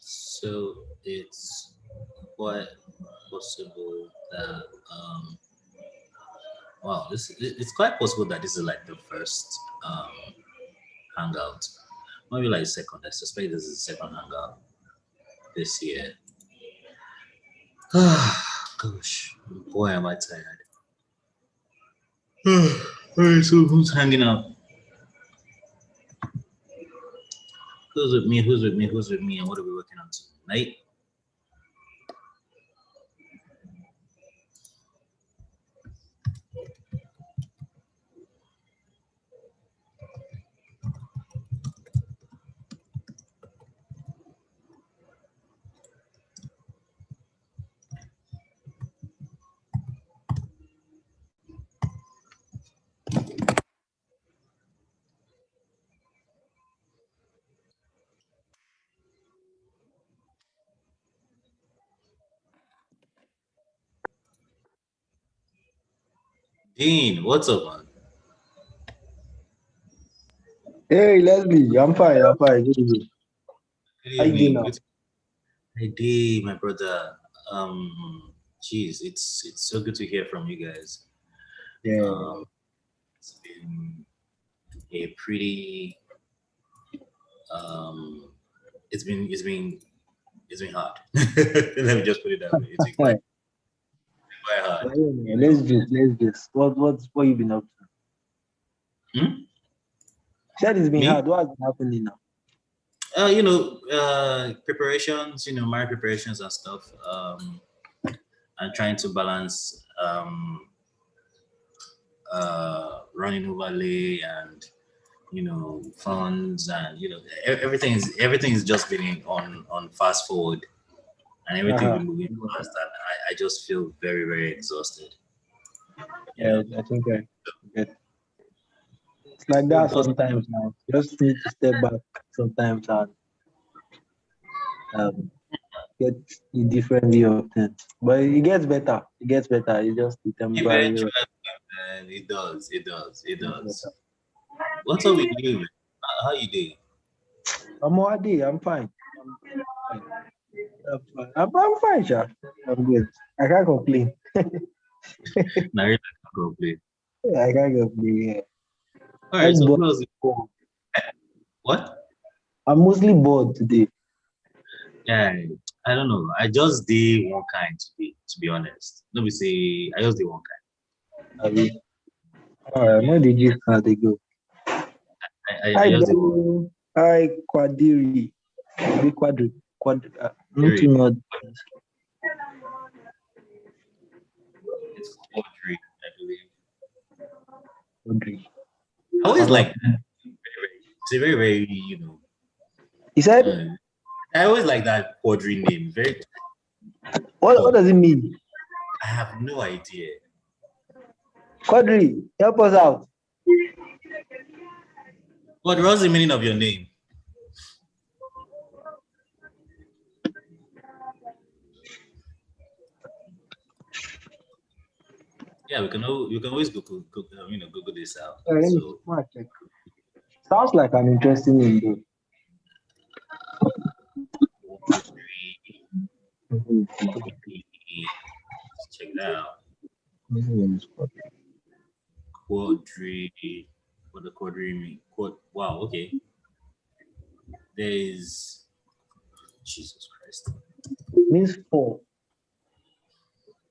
So it's quite possible that wow, it's quite possible that this is like the first hangout. Maybe like second. I suspect this is the second hangout this year. Gosh, boy, am I tired. Alright, so who's hanging out? Who's with me? Who's with me? Who's with me? And what are we working on tonight? Dean, what's up, man? Hey Leslie, I'm fine. I'm fine. Good evening. Good How you doing evening. now? Hey, D, my brother. Geez, it's so good to hear from you guys. Yeah. It's been a pretty um, it's been hard. Let me just put it that way. It's been quite hard. Let's just. What you been up to? Hmm? Said it's been Me? hard. What's been happening now? Preparations, marriage preparations and stuff. And trying to balance running overlay and funds and everything is just been on fast forward and everything been moving fast and I just feel very, very exhausted. Yeah, I think I get. It's like that sometimes now. Just need to step back sometimes and get a different view of things. But it gets better. It gets better. It's just the temporary. Eventually, man, it does. What's up with you, man? How you doing? I'm already. I'm fine. I'm fine, Sha. I'm good. I can't complain. Now you're not gonna complain. I can't complain. Yeah. All right, Just so bored. who else? What? I'm mostly bored today. Yeah, I don't know. I just did one kind today, to be honest. Let me say, I just did one kind. I mean, all right, where did you start to go? I just did one. Hi, Quadri. Big Quadri. Not too much. It's Quadri, I believe. Quadri. I always like that. It's a very, very, He said, I always like that Quadri name. Very. What does it mean? I have no idea. Quadri, help us out. What's the meaning of your name? Yeah, you can always Google this out. So, sounds like an interesting name, though. Let's check it out. Quadri. What the quadri mean? Wow. Okay. There is. Jesus Christ. Means four.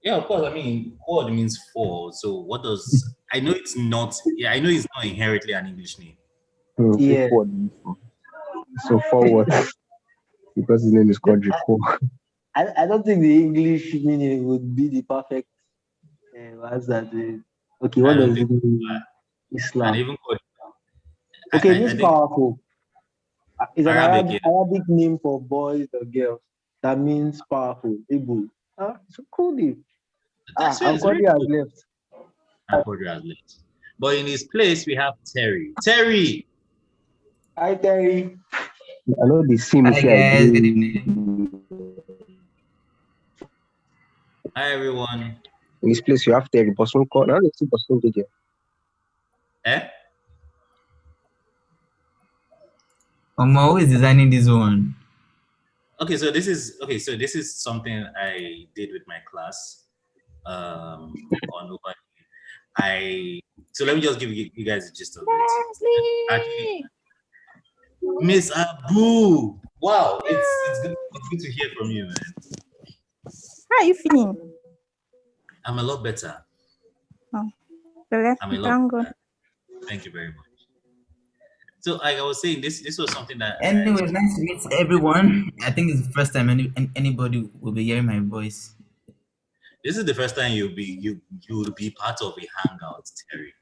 Yeah, of course. I mean, quad means four. So what does? I know it's not. Yeah, I know it's not inherently an English name. Yeah. So forward. Because his name is Quadri. I don't think the English meaning would be the perfect answer. Okay, what does it mean? Islam. And even okay, it means powerful. It's an Arabic name for boys or girls. That means powerful, able. So cool name. Quadri has left. Quadri has left. But in his place, we have Terry. Terry! Hi, Terry. I know the same. Hi, guys. Good evening. Hi, everyone. In this place, you have Terry. Person called. Now let's see person to Who is designing this one? Okay, so this is something I did with my class. On over. So let me just give you guys a gist of it. Actually, Miss Abu, wow, it's good to hear from you, man. How are you feeling? I'm a lot better. Oh, I'm a lot better. Thank you very much. So, like I was saying, this was something that. Anyway, nice to meet everyone. I think it's the first time anybody will be hearing my voice. This is the first time you'll be part of a hangout, Terry.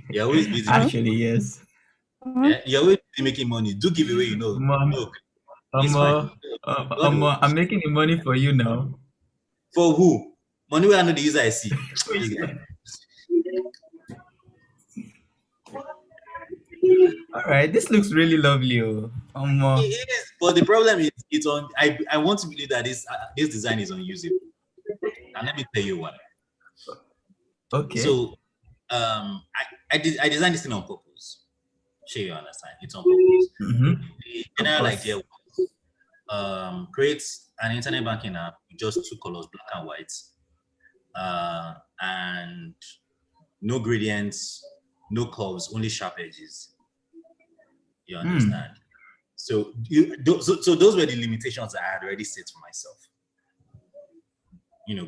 You're always busy. Actually, yes. Yeah, you're always busy making money. Do give away, Look, it's fine. I'm making the money for you now. For who? Money where I know the user I see. All right, this looks really lovely. It is, but the problem is it's on. I want to believe that this design is unusable, and let me tell you why. Okay. So, I designed this thing on purpose. Sure, you understand? It's on purpose. The general idea was create an internet banking app with just two colors, black and white, and no gradients, no curves, only sharp edges. You understand? So so those were the limitations I had already set for myself.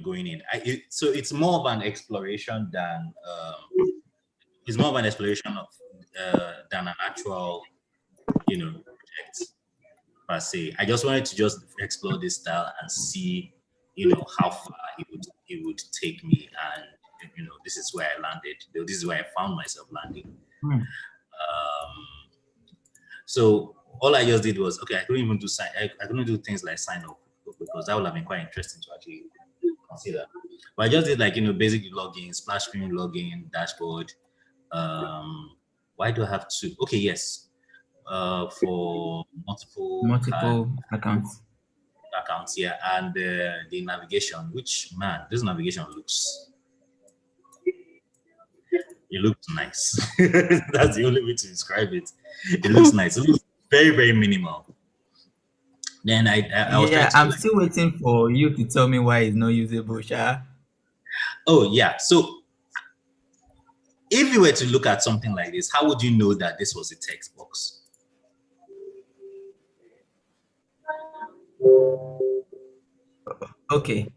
Going in. So it's more of an exploration than of than an actual project per se. I just wanted to just explore this style and see how far it would take me, and this is where I landed. This is where I found myself landing. So all I just did was, okay, I couldn't even do I couldn't do things like sign up because that would have been quite interesting to actually consider. But I just did basic login, splash screen login, dashboard. Why do I have to? Okay, yes. For multiple accounts. Yeah, and the navigation, which, man, this navigation looks nice. That's the only way to describe it. It looks nice. It looks very, very minimal. Then I was trying to I'm still waiting for you to tell me why it's not usable, Sha. Oh yeah. So if you were to look at something like this, how would you know that this was a text box? Okay.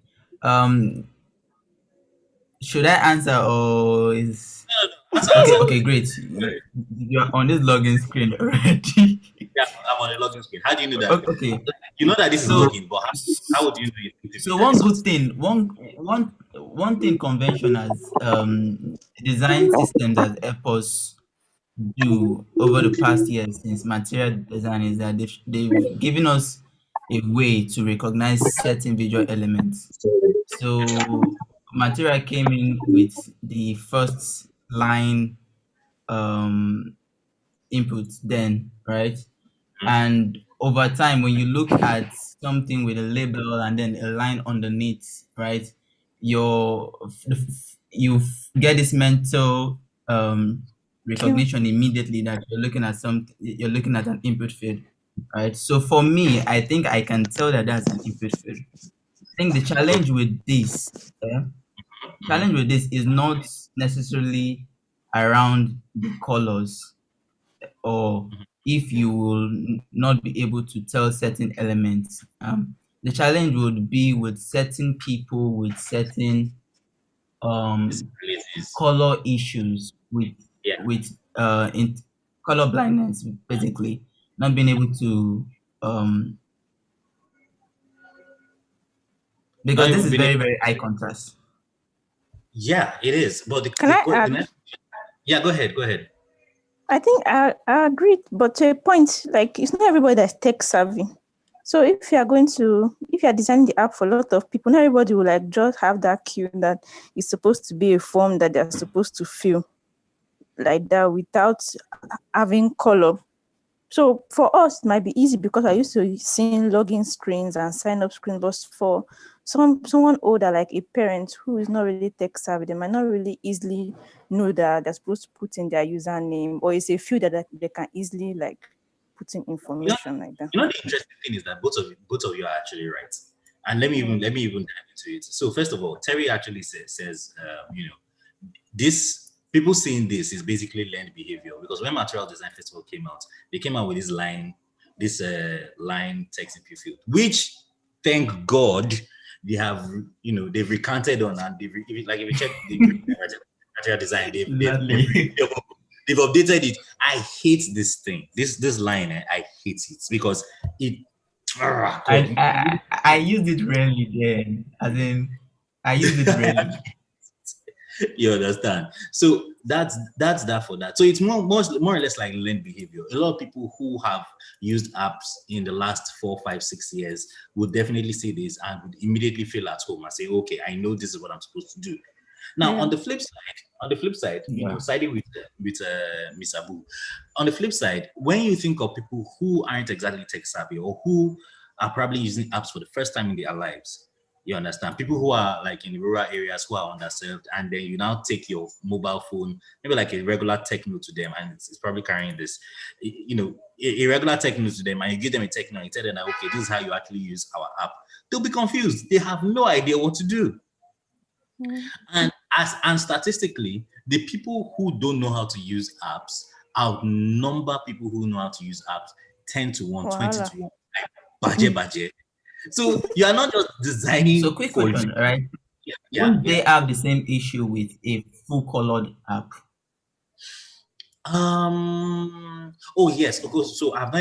Should I answer or is Okay, great. You're on this login screen already. Yeah, I'm on the login screen. How do you know that? Okay. You know that this is login, but how would you know it? So one good thing, one thing convention has design systems as helped do over the past years since material design is that they've given us a way to recognize certain visual elements. So material came in with the first line input then, right? And over time, when you look at something with a label and then a line underneath, right, you get this mental recognition immediately that you're looking at an input field, right? So for me, I think I can tell that that's an input field. I think the challenge with this, is not necessarily around the colors or if you will not be able to tell certain elements. The challenge would be with certain people with certain color issues with in color blindness, basically not being able to because this is very, very high contrast. Yeah, it is. But Can I add? Yeah, go ahead. I think I agree, but to a point, like it's not everybody that's tech savvy. So if you're designing the app for a lot of people, not everybody will like just have that cue that it's supposed to be a form that they're supposed to fill like that without having color. So for us, it might be easy because I used to seeing login screens and sign up screens, but for someone older, like a parent who is not really tech savvy, they might not really easily know that they're supposed to put in their username, or it's a field that they can easily like putting information like that. You know, the interesting thing is that both of you are actually right. And let me even dive into it. So first of all, Terry actually says this, people seeing this is basically learned behavior, because when Material Design Festival came out, they came out with this line text in field, which thank God they have, they've recanted on, and if you check the Material Design, they've updated it. I hate this thing, this line. I hate it because it. I used it rarely then. As in, I used it rarely. You understand? So that's that for that. So it's more or less like learned behavior. A lot of people who have used apps in the last 4, 5, 6 years would definitely see this and would immediately feel at home and say, okay, I know this is what I'm supposed to do. Now, on the flip side, siding with Miss Abu, on the flip side, when you think of people who aren't exactly tech savvy or who are probably using apps for the first time in their lives, you understand? People who are like in rural areas who are underserved, and then you now take your mobile phone, maybe like a regular Techno to them, and it's probably carrying this, a regular Techno to them, and you give them a Techno and you tell them, okay, this is how you actually use our app. They'll be confused. They have no idea what to do. And statistically, the people who don't know how to use apps outnumber people who know how to use apps 10 to 1, 20 to 1. Budget. So you are not just designing. So quick question, right? Won't they have the same issue with a full colored app? Oh yes, of course. So what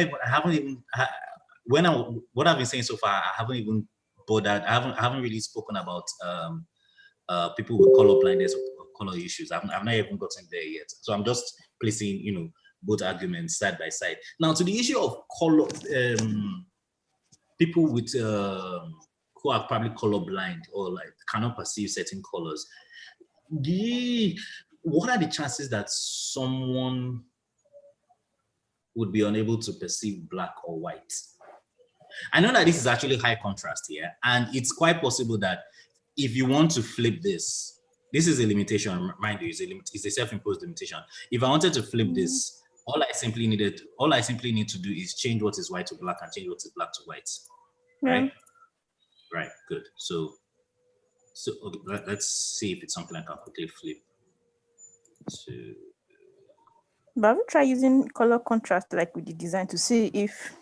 I've been saying so far, I haven't even bothered. I haven't really spoken about people with color blindness or color issues. I've not even gotten there yet. So I'm just placing, both arguments side by side. Now, to the issue of color, people with who are probably colorblind or like cannot perceive certain colors. What are the chances that someone would be unable to perceive black or white? I know that this is actually high contrast here, and it's quite possible that if you want to flip this is a limitation, mind you, it's a self-imposed limitation. If I wanted to flip this, all I simply need to do is change what is white to black and change what is black to white. Right? Right, good. So okay, let's see if it's something I can quickly flip to. But we try using color contrast like with the design to see if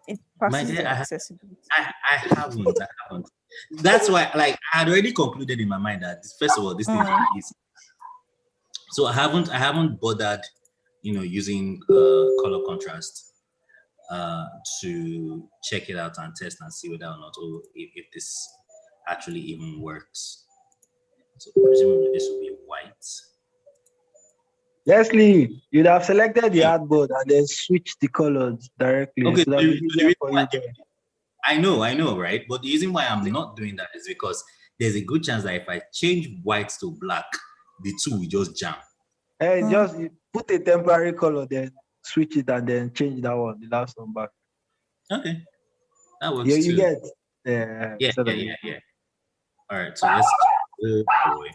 it passes the accessibility. I haven't. That's why, like, I had already concluded in my mind that first of all, this thing is easy. So I haven't bothered, using color contrast to check it out and test and see whether or not, or if this actually even works. So presumably this will be white. Leslie, you'd have selected the artboard and then switched the colors directly. Okay, So I know, right? But the reason why I'm not doing that is because there's a good chance that if I change white to black, the two will just jam. And just put a temporary color, then switch it and then change that one, the last one back. Okay, that works you too. Get Yeah. All right, so let's. Oh boy,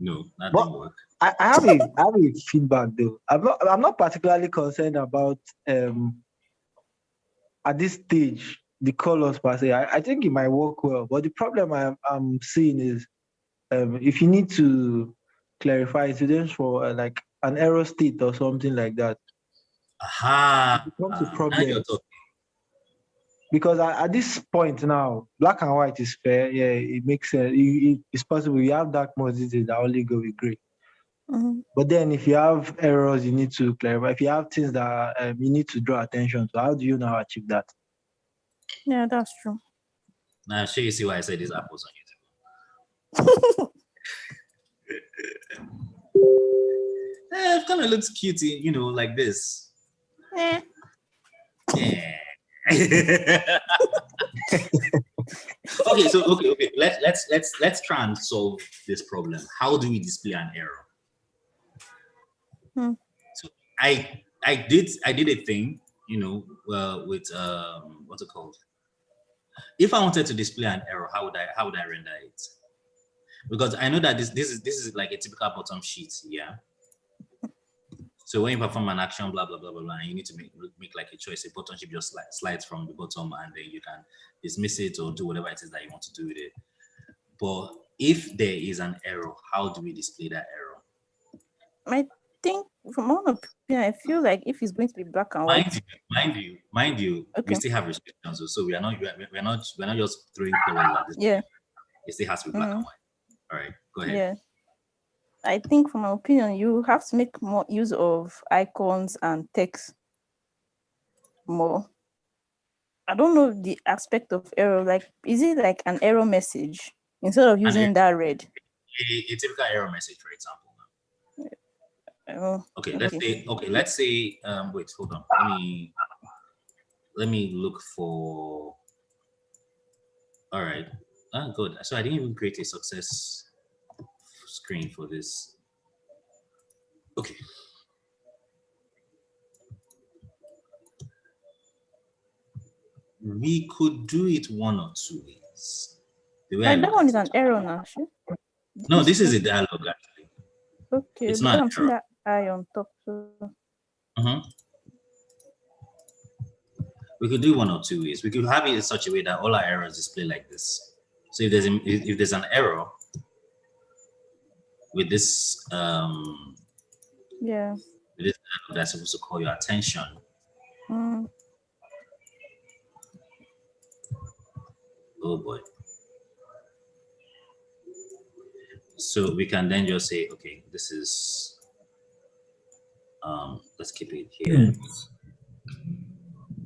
no, that didn't work. I have a feedback though. I'm not particularly concerned about at this stage the colors per se. I think it might work well, but the problem I'm seeing is if you need to clarify incidents for like an error state or something like that. Aha! It becomes a problem. Because at this point now, black and white is fair. Yeah, it makes sense. It's possible. You have dark modes that only go with gray. But then if you have errors, you need to clarify. If you have things that you need to draw attention to, how do you now achieve that? Yeah, that's true. Now, sure, you see why I said these apples on YouTube. It kind of looks cute, like this. Yeah. Okay. Let's try and solve this problem. How do we display an error? So I did a thing, with what's it called? If I wanted to display an error, how would I render it? Because I know that this is like a typical bottom sheet, yeah. So when you perform an action, blah blah blah blah blah, and you need to make like a choice, a button chip just slides from the bottom, and then you can dismiss it or do whatever it is that you want to do with it. But if there is an error, how do we display that error? I think, from my own opinion, I feel like if it's going to be black and white, mind you, okay, we still have restrictions, so we're not just throwing colors like this. Yeah, it still has to be black and white. All right, go ahead. Yeah, I think, from my opinion, you have to make more use of icons and text more. I don't know the aspect of error. Like, is it like an error message instead of using that red? A typical error message, for example. Oh, okay, let's say wait, hold on. Let me look for. All right. Oh, good. So I didn't even create a success screen for this. Okay. We could do it one or two ways. That one is an error now. Sure? No, this is a dialogue actually. Okay, it's not I'm seeing that eye on top. So. We could do one or two ways. We could have it in such a way that all our errors display like this. So if there's an error with this that's supposed to call your attention. Oh boy. So we can then just say, okay, this is let's keep it here.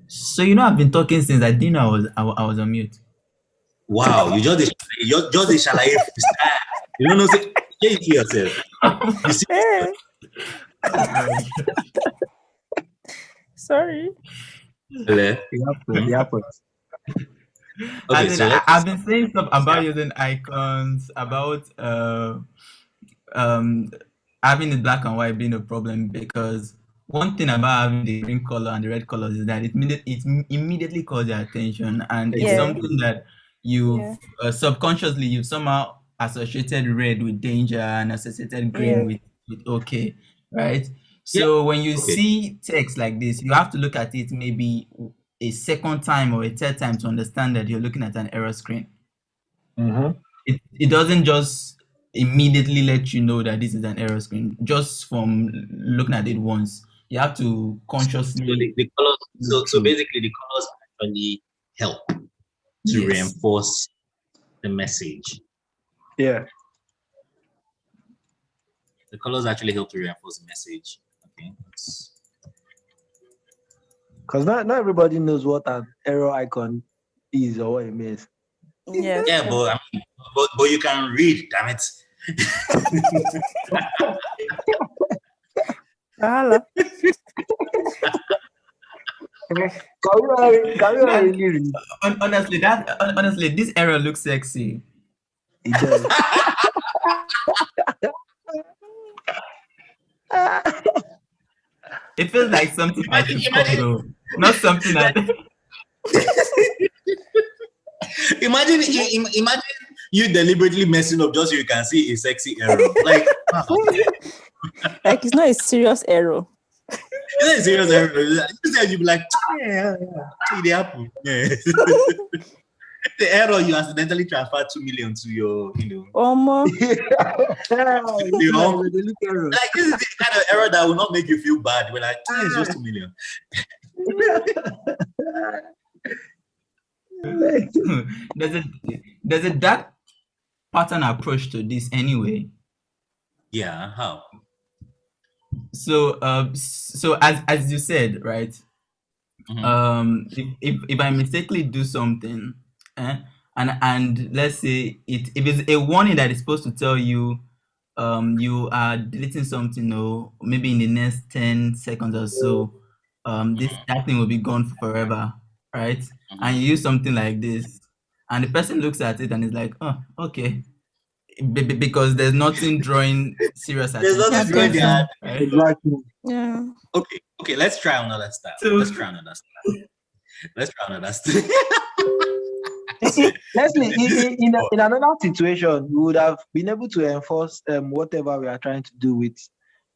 So I've been talking since I didn't know I was on mute. Wow, you just you don't know, say it to yourself. You see? Sorry. It happens. Okay, so I've been saying stuff about using icons, about having the black and white being a problem, because one thing about having the green color and the red color is that it immediately calls your attention, and it's something that you subconsciously you've somehow associated red with danger and associated green with okay, right? So when you see text like this, you have to look at it maybe a second time or a third time to understand that you're looking at an error screen. It doesn't just immediately let you know that this is an error screen just from looking at it once. You have to consciously. So the colors. So basically, the colors actually help to reinforce the message. Yeah. The colors actually help to reinforce the message. Okay. Because not everybody knows what an error icon is or what it means. Yeah. Yeah, but but you can read, damn it. Honestly, this error looks sexy. It does. It feels like something I should follow, not something that. Imagine you deliberately messing up just so you can see a sexy error. Like, like it's not a serious error. It's not a serious error. You'd be like, it happened. Yeah. The error, you accidentally transferred 2 million to your, Like, this is the kind of error that will not make you feel bad. We're like, it's just 2 million. There's a dark pattern approach to this anyway. Yeah, how? So as you said, right? If I mistakenly do something, and let's say if it's a warning that is supposed to tell you you are deleting something, or maybe in the next 10 seconds or so, that thing will be gone forever, right? And you use something like this, and the person looks at it and is like, oh, okay, because there's nothing drawing serious attention. There's nothing drawing there. Right? Exactly. Yeah. Okay, let's try another style. Let's try another style. Leslie, in another situation, we would have been able to enforce whatever we are trying to do with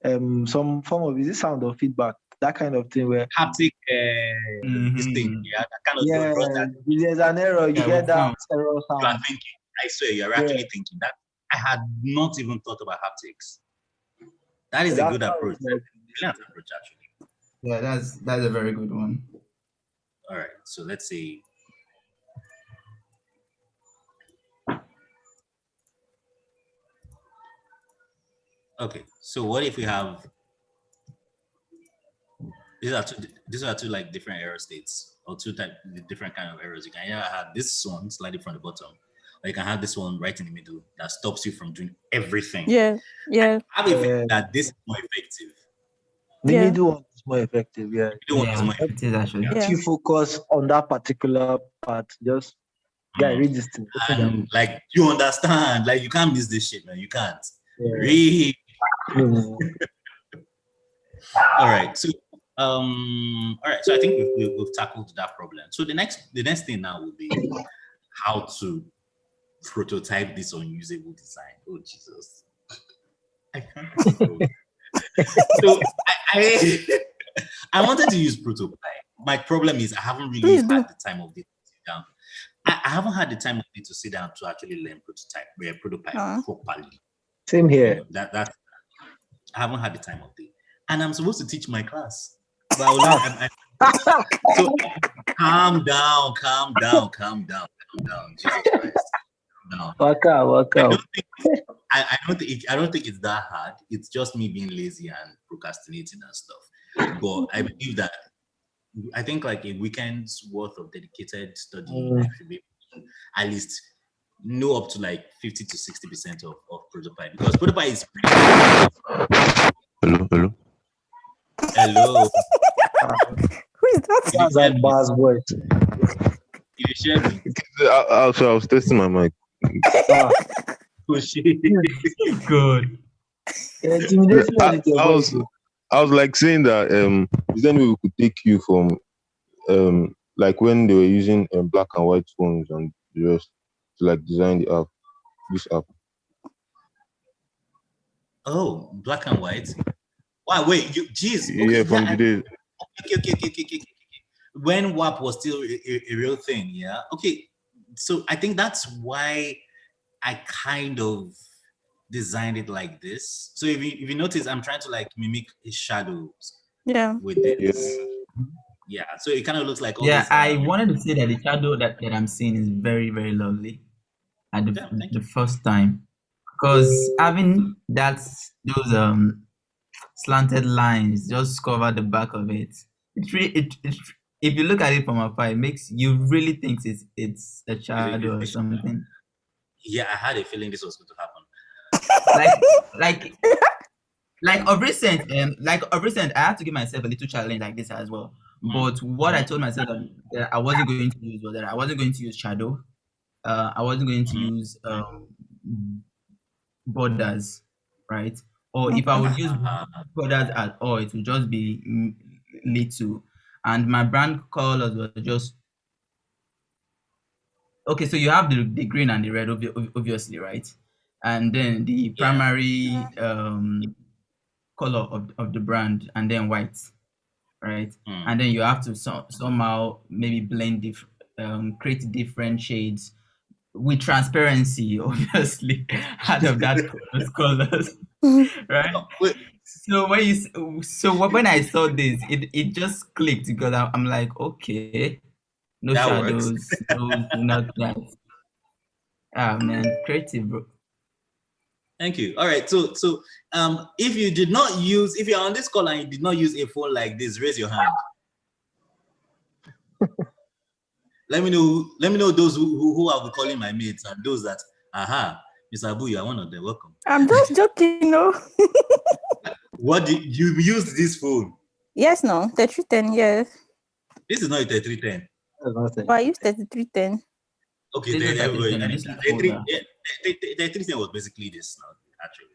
some form of, is it sound or feedback? That kind of thing where haptic this thing, that kind of does that. There's an error, you get that error sound. You are thinking. I swear, you're actually thinking that. I had not even thought about haptics. That is a good approach. Brilliant approach, actually. Yeah, that's a very good one. All right, so let's see. Okay, so what if we have these are two like different error states, or different kind of errors. You can either have this one slightly from the bottom, or you can have this one right in the middle that stops you from doing everything. Yeah. I have a feeling that this is more effective. The middle one is more effective, The middle one is more effective. Actually. If you focus on that particular part, just read this thing. And like you understand, like you can't miss this shit, man. You can't. Read. All right. So all right. So I think we've tackled that problem. So the next thing now will be how to prototype this unusable design. Oh Jesus. I can't. So I wanted to use prototype. My problem is I haven't really had the time of it to sit down. I haven't had the time of it to sit down to actually learn prototype properly. Same here. That I haven't had the time of it, and I'm supposed to teach my class. But so calm down. Jesus Christ. No. Work out. I don't think it's that hard. It's just me being lazy and procrastinating and stuff. But I believe that I think like a weekend's worth of dedicated study should be able to at least know up to like 50 to 60% of prototype, because prototype is pretty. Hello. Who is that? Sounds like Buzz voice. You share me. I was testing my mic. Oh shit. Good. I was like saying that is there any way we could take you from like when they were using black and white phones and the rest to like design the app, this app. Oh, black and white. Wow, wait, geez. Okay, yeah, from the days. Okay. When WAP was still a real thing, yeah. Okay, so I think that's why I kind of designed it like this. So if you notice, I'm trying to like mimic his shadows. Yeah. With this. Yeah. So it kind of looks like. I wanted to say that the shadow that I'm seeing is very, very lovely at the first time, because having those slanted lines just cover the back of it. If you look at it from afar, it makes you really think it's a shadow or something. Yeah, I had a feeling this was going to happen. Like of recent, I had to give myself a little challenge like this as well. But what I told myself that I wasn't going to use was that I wasn't going to use shadow. I wasn't going to use borders, right? Or if I would use borders at all, it would just be little. And my brand colors were just okay. So you have the green and the red, obviously, right? And then the primary color of the brand, and then white, right? And then you have to somehow maybe blend create different shades with transparency, obviously, out of that colors, right? So when I saw this, it just clicked, because I'm like, okay, no that shadows, no not that. Ah man, creative, bro. Thank you. All right. So if you're on this call and you did not use a phone like this, raise your hand. Let me know those who are calling my mates, and those that Mr. Abu, you are one of them. Welcome. I'm just joking, no. What did you use this phone? Yes, no, 3310, yes. This is not a 3310. Well, I used 3310. Okay, the 3310 was basically this now, actually.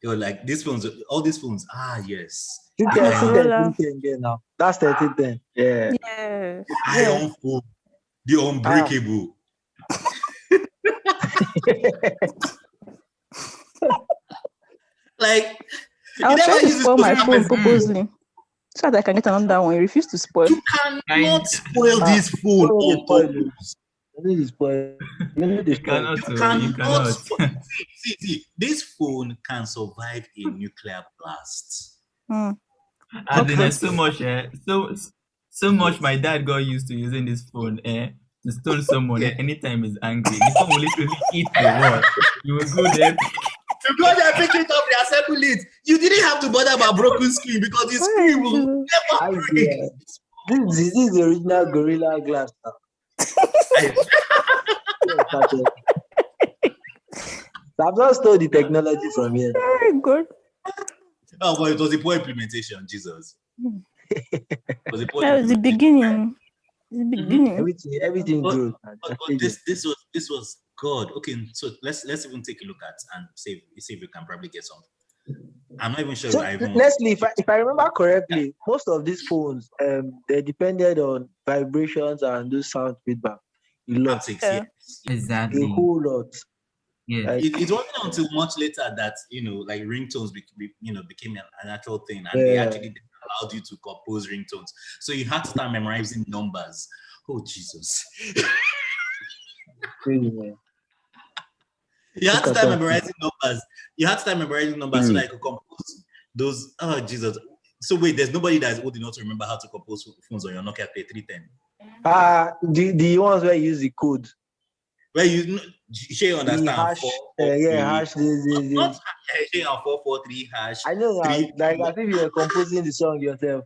You're like all these phones. Yes. That's 3310. Yeah. Iron phone, the unbreakable. Like, I was trying to spoil my phone purposely so that I can get another one. You refuse to spoil. You cannot spoil this phone on purpose. You cannot spoil. See, this phone can survive a nuclear blast. And then there's so much my dad got used to using this phone to stone someone anytime he's angry. This phone will literally hit the wall. You will go there. You go there, pick it up, reassemble it. You didn't have to bother about broken screen because the screen will never break. This is the original Gorilla Glass. I've not stole the technology from here. Very good. Oh, but it was a poor implementation, Jesus. That was the beginning. The beginning. Everything good. But this was God. Okay, so let's even take a look at and see if we can probably get something. I'm not even sure. So, Leslie, if I remember correctly, most of these phones they depended on vibrations and those sound feedback. A lot. Exactly. A whole lot. Yeah. It wasn't until much later that like ringtones became a natural thing, and they actually allowed you to compose ringtones. So you had to start memorizing numbers. Oh Jesus! You had to start memorizing numbers. So that you could compose those. Oh Jesus! So wait, there's nobody that is old enough to remember how to compose phones on your Nokia 3310. The ones where you use the code. Where you understand hash, hash this. Not 443 hash. I know, like I think you were composing the song yourself.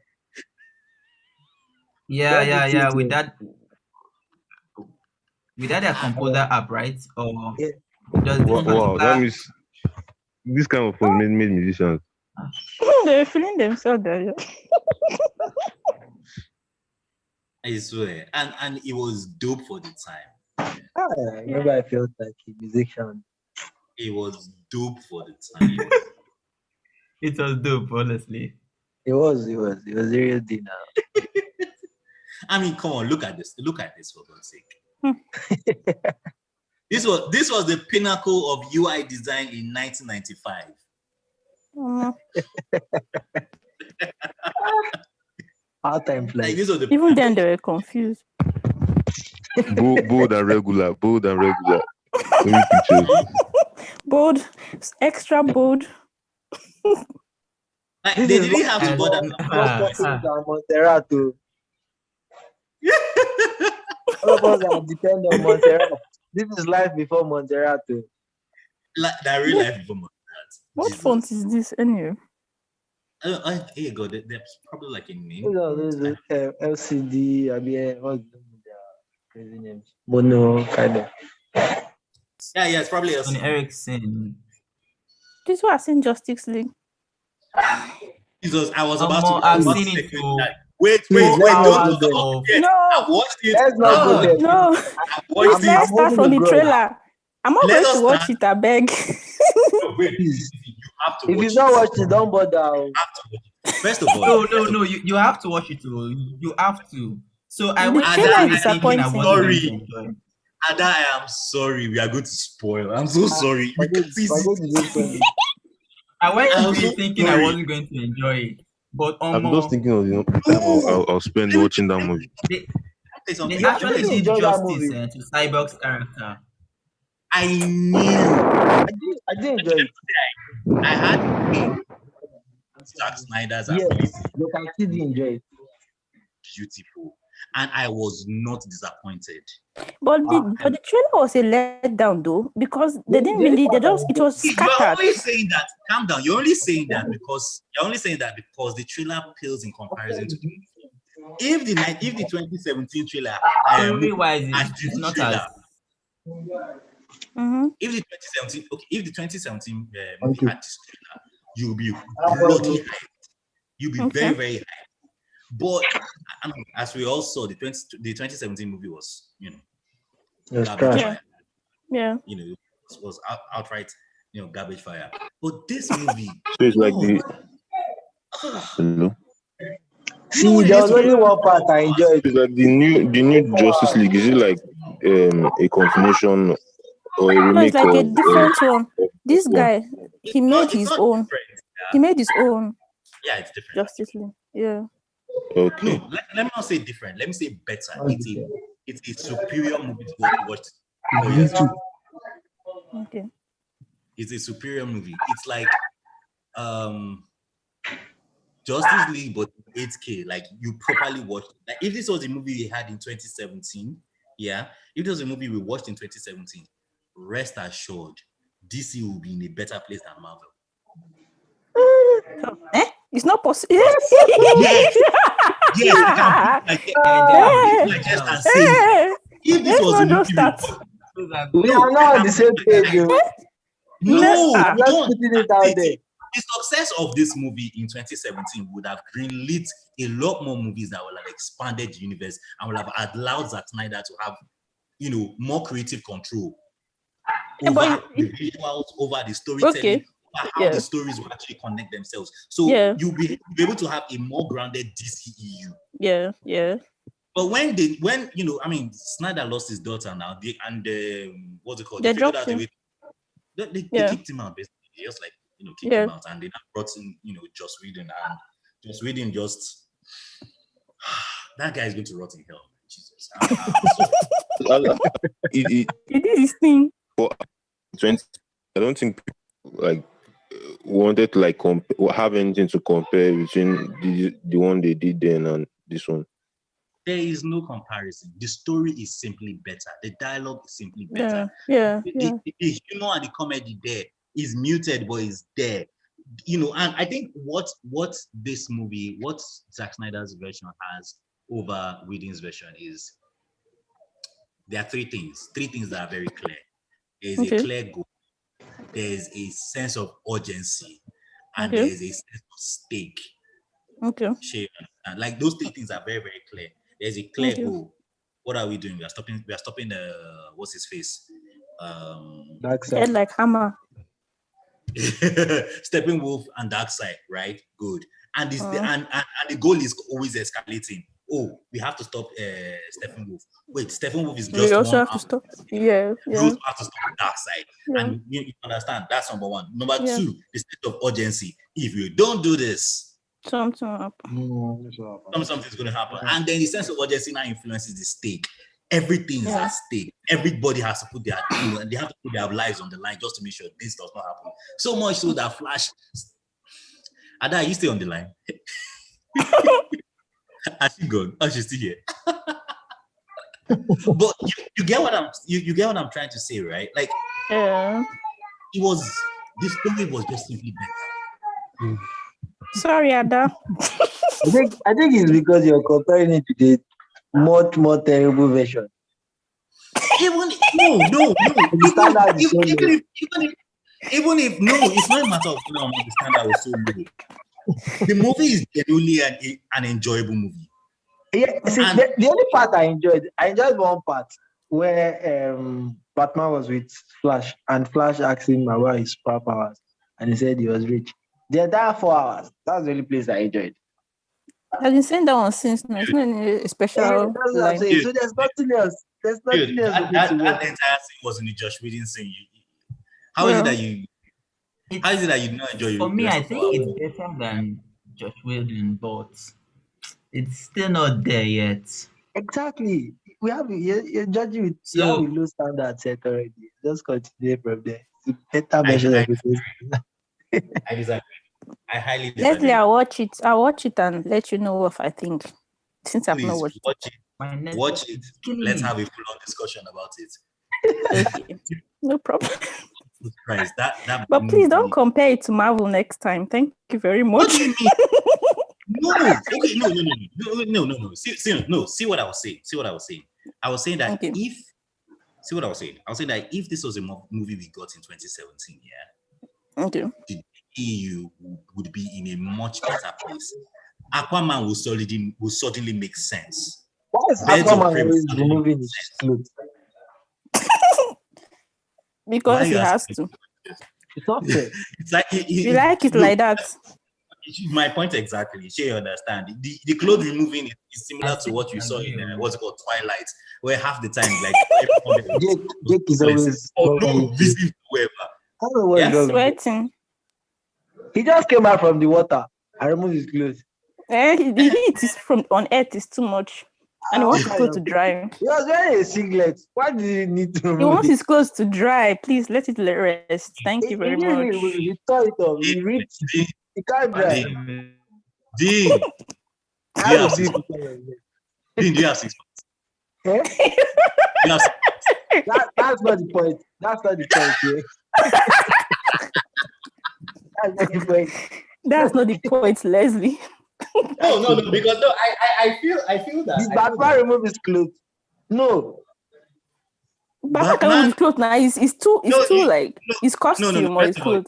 Yeah. With that a composer app, right? Or wow, that means this kind of phone made musicians. They're feeling themselves there. I swear, and it was dope for the time. I remember I felt like a musician. It was dope for the time. It was dope, honestly. It was real dinner. I mean, come on, look at this for God's sake. This was the pinnacle of UI design in 1995. Our time flies. Like, even then they were confused. Bold and regular. Bold, extra bold. Like, they didn't have to bother. Montserrat. All of us are depend on Montserrat. This is life before Montserrat. That real life before Montserrat. What font is this anyway? Hey God, there's probably like a name. LCD, what's crazy names? Mono, kind of. Yeah, it's probably LCD. Ericsson. This was in Justice League. Jesus, I was about to. I've seen it too. Wait, don't no. I watched it. Let's not go there. No. Let's start from the trailer. I'm not going to watch it, I beg. Wait, you have to watch it. If you don't watch it, don't bother. You have to watch it. First of all. No, you have to watch it too. You have to. So I went thinking I sorry. Ada, I am sorry. We are going to spoil. I'm so sorry. I went thinking I wasn't going to enjoy it. But I'm just thinking of the time I'll spend watching that movie. They actually did justice to Cyborg's character. I knew. I didn't enjoy it. I had Zack Snyder's ability. Look, I didn't enjoy it. Beautiful. And I was not disappointed. But the trailer was a letdown though, because they didn't really, it was scattered. You're only saying that, calm down, you're only saying that because the trailer pales in comparison to the if the 2017 trailer it's not trailer, if the 2017 movie had this trailer, you'll be bloody hyped. You'll be very, very hyped. But I mean, as we all saw, the 2017 movie was, garbage fire. Yeah. It was outright, garbage fire. But this movie, so it's like the. Hello. See, there was only one part I enjoyed. Is that the new Justice League? Is it like a continuation or a No, remake it's like a of different one. This one. guy, he made his own. Different, He made his own yeah, it's different. Justice League. Yeah. Okay. No, let me not say different. Let me say better. It's a superior movie to what we watched 4 years ago. Okay. It's a superior movie. It's like Justice League, but 8K. Like you properly watched it. Like if this was a movie we had in 2017, yeah. If it was a movie we watched in 2017, rest assured, DC will be in a better place than Marvel. It's not possible. Yes, I can and say if this was a movie we are not on the same page. No, I'm just putting it out there. The success of this movie in 2017 would have greenlit a lot more movies that would have expanded the universe and would have allowed Zack Snyder to have, more creative control over the visuals, over the storytelling, over how the stories will actually connect themselves. So you'll be able to have a more grounded DCEU. Yeah. But when Snyder lost his daughter now, what's it called? They dropped him. They kicked him out basically. They just kicked him out, and they brought in, Joss Whedon, and Joss Whedon that guy is going to rot in hell. Jesus. He did his thing. For 20, I don't think wanted to have anything to compare between the one they did then and this one. There is no comparison. The story is simply better. The dialogue is simply better. Yeah. The humor and the comedy there is muted, but it's there. And I think what this movie, what Zack Snyder's version has over Whedon's version is there are three things that are very clear. There's a clear goal, there's a sense of urgency, and there's a sense of stake. Okay. Like those three things are very, very clear. There's a clear goal. What are we doing? We are stopping what's his face? Darkseid. Like Hammer. Steppenwolf and Darkseid, right? Good. And this and the goal is always escalating. Oh, we have to stop Steppenwolf. Wait, Steppenwolf is just we also one have to stop. Yeah. We also have to stop Darkseid. Yeah. And you understand, that's number one. Number two, the state of urgency. If you don't do this, something will happen. Something's going to happen. And then the sense of urgency now influences the stake. Everything is at stake. Everybody has to put they have to put their lives on the line just to make sure this does not happen. So much so that Flash. Ada, are you still on the line? Has she gone? Oh, she's still here. But you get what I'm trying to say, right? Like, the story was just simply better. Sorry, Ada. I think it's because you're comparing it to the much more terrible version. Even if it's not a matter of the standard was so low. The movie is genuinely an enjoyable movie. Yeah, see, the only part I enjoyed one part where Batman was with Flash and Flash asked him about his superpowers and he said he was rich. The entire 4 hours, that's the only place I enjoyed. I've been saying that one since. No, it's not a special. That's what I'm saying. So there's nothing else. There's nothing else. That entire scene was in the Josh Whedon scene. How is it that you not enjoy it? For me, I think it's better than Josh Whedon, but it's still not there yet. Exactly. You're judging with low standards set already. Just continue from there. It's a better version of it. I disagree. I highly disagree. Leslie, I'll watch it and let you know what I think. Since I've not watched it. Watch it. Let's have a full-on discussion about it. Okay. No problem. Christ, that but please don't compare it to Marvel next time. Thank you very much. What do you mean? No. See what I was saying. I was saying that if this was a movie we got in 2017, the EU would be in a much better place. Aquaman will suddenly make sense. Why is Aquaman always removing his clothes? Because he has to. It's not fair. It's like you like it like that. My point exactly. Sure, you understand. The clothes removing is similar to what you saw in what's it called, Twilight, where half the time like Jake is always visible whoever. I don't know what's sweating. He just came out from the water and removed his clothes. The heat is from on Earth is too much, and he wants his clothes to dry. He was wearing a singlet. Why did he need to remove He wants his clothes to dry. Please let it rest. Thank you very much. He tore it off. He reached. He can't dry. Dean, do you have 6 months? Dean, do you have 6 months? That's not the point. That's not the point here. That's not the point. That's not the point, Leslie. No, because no, I feel that. Did Batman remove his clothes? No. Batman can remove his clothes now. It's too like his costume or his clothes.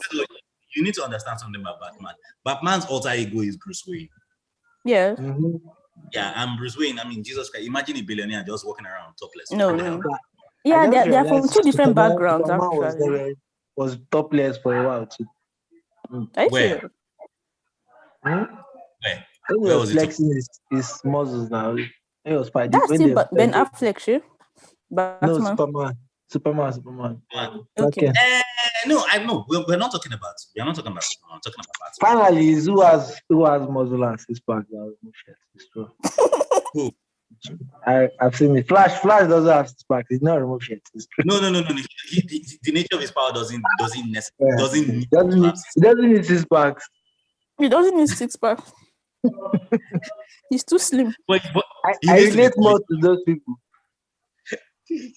You need to understand something about Batman. Batman's alter ego is Bruce Wayne. Yeah. Mm-hmm. Yeah, I'm Bruce Wayne. I mean, Jesus Christ. Imagine a billionaire just walking around topless. No. Yeah, they're from two different backgrounds, actually. Was topless for a while too. Where? He was flexing his muscles now. He was fighting. That's still Ben Affleck, sure? Batman. No, Superman. Okay. No, I know. We're not talking about. We're not talking about. We're talking about Batman. Finally, who has muscle and six pack? It's true. Who? I've seen it. Flash doesn't have six pack. It's not remove shit. No. The nature of his power doesn't need six packs. He doesn't need six pack. He's too slim. But I relate more to those people. You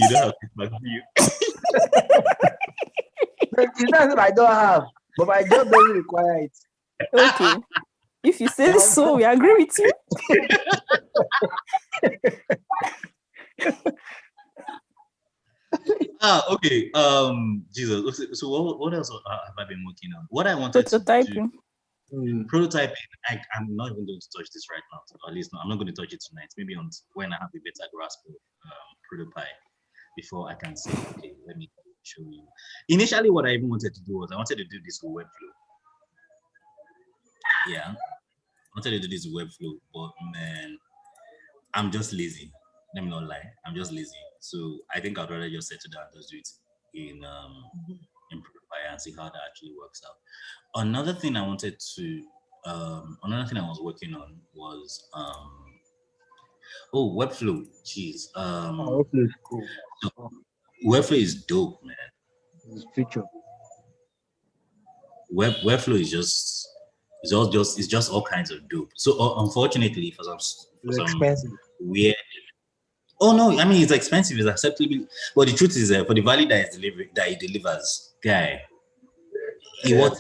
don't have six pack, do you? It's not that I don't have, but my job doesn't require it. Okay. If you say so, we agree with you. Okay. Jesus. So what else have I been working on? What I wanted Prototyping. to do. Prototyping. I'm not even going to touch this right now. Or at least I'm not going to touch it tonight. Maybe when I have a better grasp of prototype before I can say, okay, let me show you. Initially, what I even wanted to do was I wanted to do this web flow. Yeah, I wanted to do this web flow, but man, I'm just lazy. Let me not lie, I'm just lazy. So I think I'd rather just settle down and just do it in Protopie and see how that actually works out. Another thing I was working on was Webflow. Jeez. Webflow is cool. Webflow is dope, man. It's feature. Webflow is just all kinds of dope. So unfortunately, for some expensive. Weird. Oh no, I mean it's expensive, it's acceptable. But the truth is, for the value that it delivers, guy, $24 a month.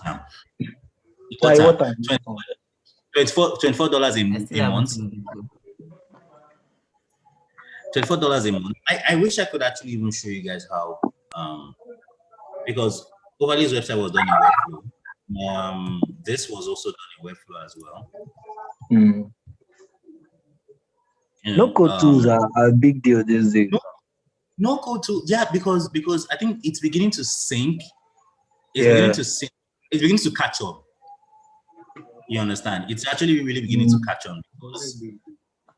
$24 a month. I wish I could actually even show you guys how, because Overlay's website was done in Webflow. This was also done in Webflow as well. No code tools are a big deal these days. No code tools, yeah, because I think it's beginning to sync. It's beginning to catch up. You understand? It's actually really beginning to catch on because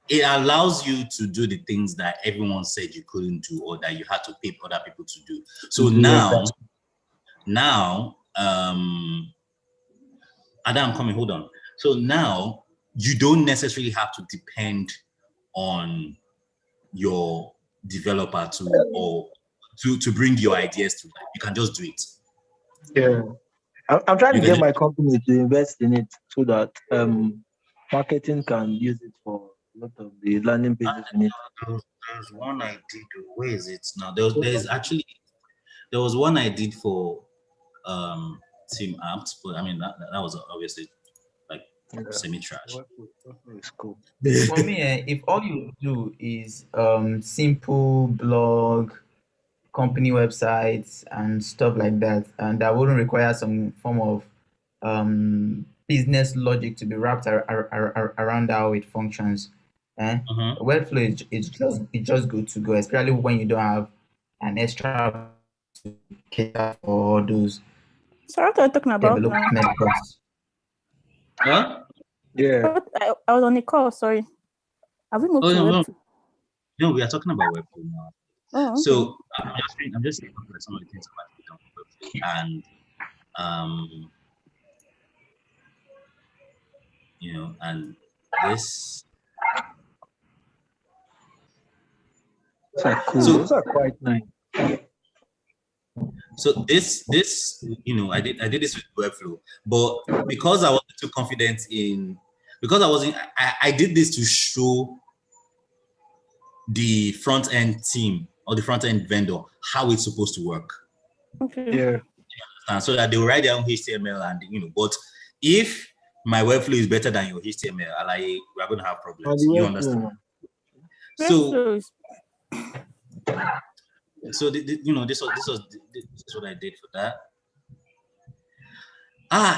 it allows you to do the things that everyone said you couldn't do or that you had to pay other people to do. So now, Adam, come in, hold on. So now you don't necessarily have to depend on your developer to bring your ideas to life. You can just do it. Yeah. I'm trying to get my company to invest in it so that marketing can use it for a lot of the landing pages in it. There's one I did. Where is it now? There was one I did for team apps, but I mean that was obviously like semi-trash. It's cool. For me, if all you do is simple blog, company websites and stuff like that, and that wouldn't require some form of business logic to be wrapped around how it functions. Webflow is just good to go, especially when you don't have an extra to cater for those. So what are you talking about development costs. Huh? Yeah. I was on a call. Sorry. Have we moved to Webflow? No, we are talking about Webflow now. Oh, okay. So I'm just saying some of the things I've actually done with Webflow, and and this. Cool. Those are quite nice. So this, I did this with Webflow, but because I wasn't too confident I did this to show the front end team or the front end vendor how it's supposed to work. Okay. Yeah. And so that they will write their own HTML and but if my Webflow is better than your HTML, we're going to have problems. You understand? So this is what I did for that.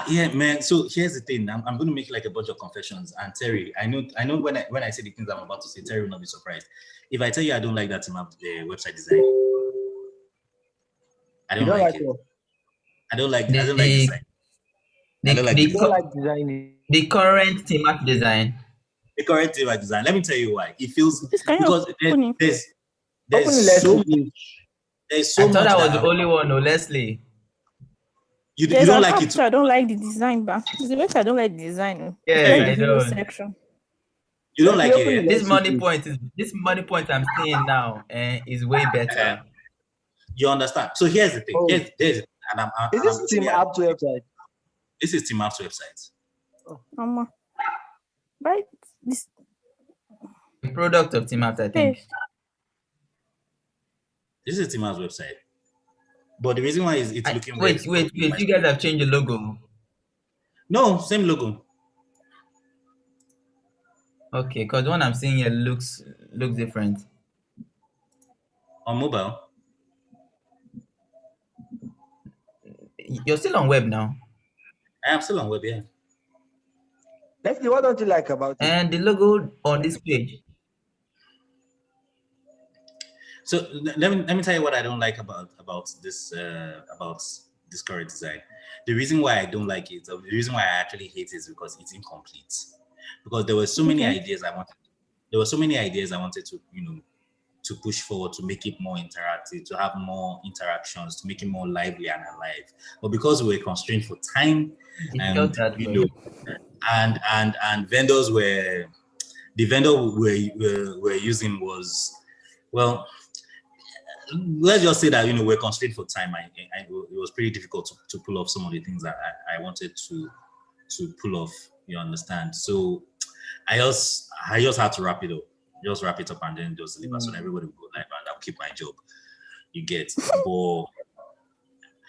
Yeah, man. So here's the thing. I'm going to make like a bunch of confessions. And Terry, I know when I say the things I'm about to say, Terry will not be surprised. If I tell you I don't like that the website design, I don't like it. I don't like design. I don't like designing. The current team art design. The current team art design. Let me tell you why. It feels because there's so I thought I was the only one, no, Leslie. You don't like it. I don't like the design, but it's the way I don't like the design. Yeah, I know. Section. You don't like it. This money point I'm seeing now is way better. You understand? So here's the thing. Here's and is this Team App's website? This is Team App's website. Right. This product of Team App, I think. This is Team App's website. But the reason why is it's looking wait. You guys have changed the logo. No, same logo. Okay, because the one I'm seeing here looks different. On mobile. You're still on web now. I am still on web, yeah. Leslie, what don't you like about it? And the logo on this page. So let me tell you what I don't like about this current design. The reason why I don't like it, the reason why I actually hate it is because it's incomplete. Because there were so many ideas I wanted. There were so many ideas I wanted to to push forward, to make it more interactive, to have more interactions, to make it more lively and alive. But because we were constrained for time, and and vendors were the vendor we're using was, well, let's just say that we're constrained for time. It was pretty difficult to pull off some of the things that I wanted to pull off. You understand? So I just had to wrap it up. Just wrap it up and then just deliver so that everybody will go live and I'll keep my job. You get? But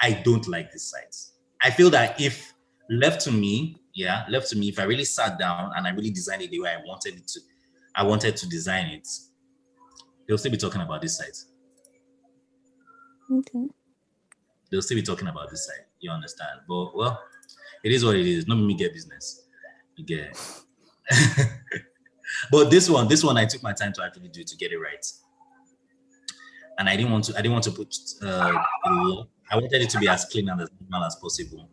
I don't like this site. I feel that if left to me, if I really sat down and I really designed it the way I wanted to design it, they'll still be talking about this site. Okay. They'll still be talking about this site. You understand? But well, it is what it is. Not me get business. You get. But this one, I took my time to actually do it, to get it right. And I didn't want to put I wanted it to be as clean and as normal as possible.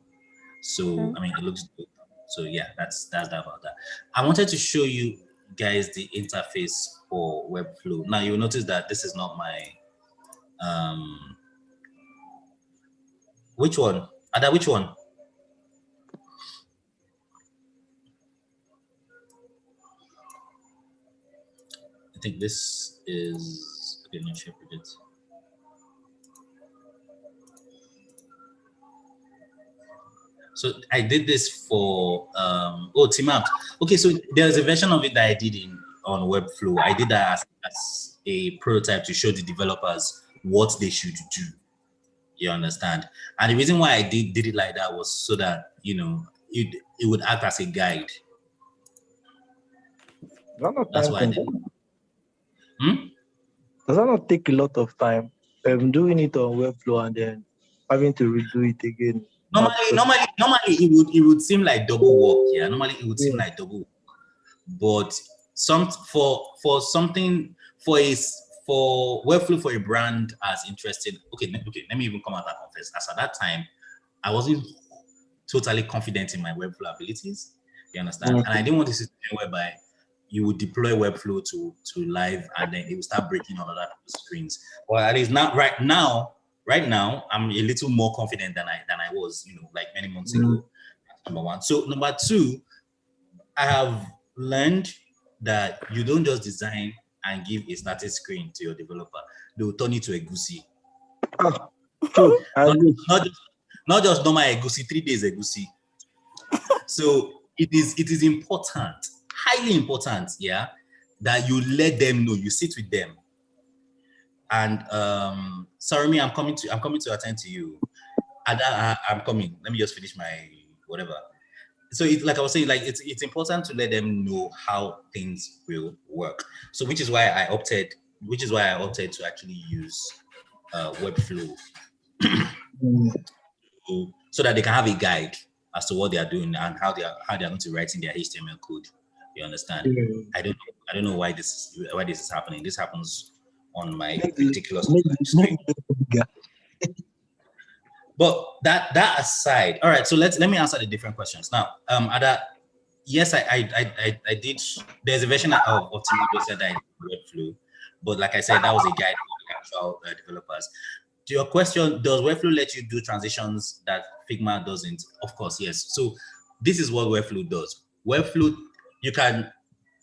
So I mean, it looks good. So yeah, that's that about that. I wanted to show you guys the interface for Webflow. Now you'll notice that this is not my which one? Ada, which one? I think this is okay, not sure if it. So I did this for Team App. Okay, so there's a version of it that I did on Webflow. I did that as a prototype to show the developers what they should do. You understand? And the reason why I did it like that was so that it would act as a guide. That's why I did. Does that not take a lot of time? Doing it on Webflow and then having to redo it again. Normally it would seem like double work. Yeah, normally it would seem like double work. But for Webflow for a brand as interested. Okay, let me even come out and confess. As at that time, I wasn't totally confident in my Webflow abilities. You understand? And I didn't want a situation whereby you would deploy Webflow to live and then it will start breaking on other people's screens. Well, at least not right now, I'm a little more confident than I was, like many months ago. Number one. So number two, I have learned that you don't just design and give a static screen to your developer. They will turn it to a goosey. True. Not just normal egusi, 3 days egusi. So it is important, highly important, yeah, that you let them know, you sit with them. And sorry, me, I'm coming to attend to you. Ada, I'm coming. Let me just finish my whatever. So it's like I was saying, like it's important to let them know how things will work. So which is why I opted to actually use Webflow. So that they can have a guide as to what they are doing and how they are going to write in their HTML code. You understand? I don't know why this is happening. This happens on my ridiculous screen. But that aside, all right. So let me answer the different questions now. Ada, yes, I did. There's a version of Optimizer that I did Webflow, but like I said, that was a guide for the actual developers. To your question, does Webflow let you do transitions that Figma doesn't? Of course, yes. So this is what Webflow does. Webflow, you can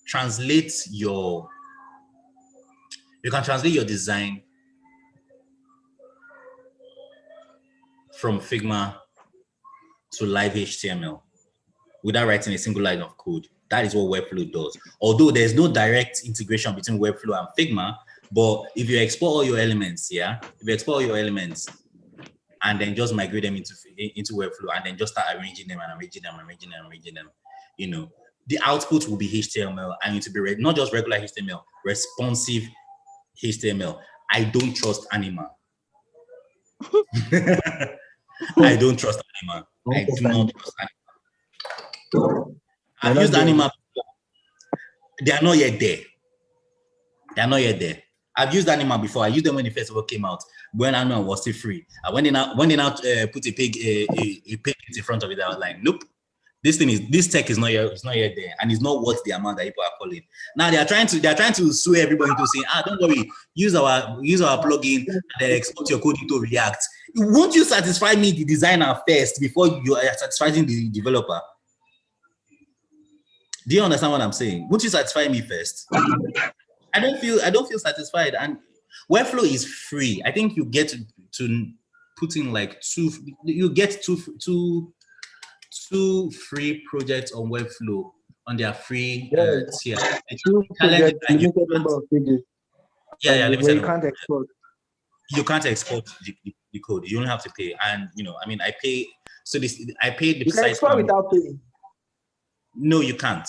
translate your design from Figma to live HTML without writing a single line of code. That is what Webflow does. Although there's no direct integration between Webflow and Figma, but if you export all your elements, and then just migrate them into Webflow and then just start arranging them, the output will be HTML and it will be not just regular HTML, responsive HTML. I don't trust Anima. I don't trust Anima. I do not trust Anima. I've used Anima before. They are not yet there. I've used Anima before. I used them when the festival came out. When Anima was still free. And when they now put a pig in front of it, I was like, nope. This tech is not yet there, and it's not worth the amount that people are calling. Now they are trying to sway everybody into saying, don't worry, use our plugin and then export your code into React. Won't you satisfy me, the designer, first before you are satisfying the developer? Do you understand what I'm saying? Won't you satisfy me first? I don't feel satisfied. And Webflow is free. I think you get to put in like two free projects on Webflow on their free tier. Limited number of pages. Yeah, limited. You can't export. You can't export the code. You don't have to pay. And I pay. So I paid the you can export without paying. No, you can't.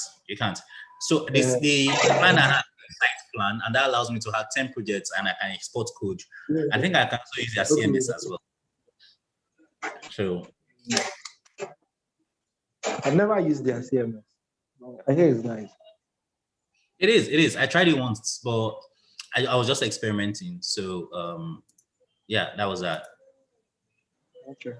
So the plan I have site plan, and that allows me to have 10 projects and I can export code. Yeah. I think I can also use their CMS as well. So I've never used their CMS. I think it's nice. It is. I tried it once, but I was just experimenting. So yeah, that was that. Okay.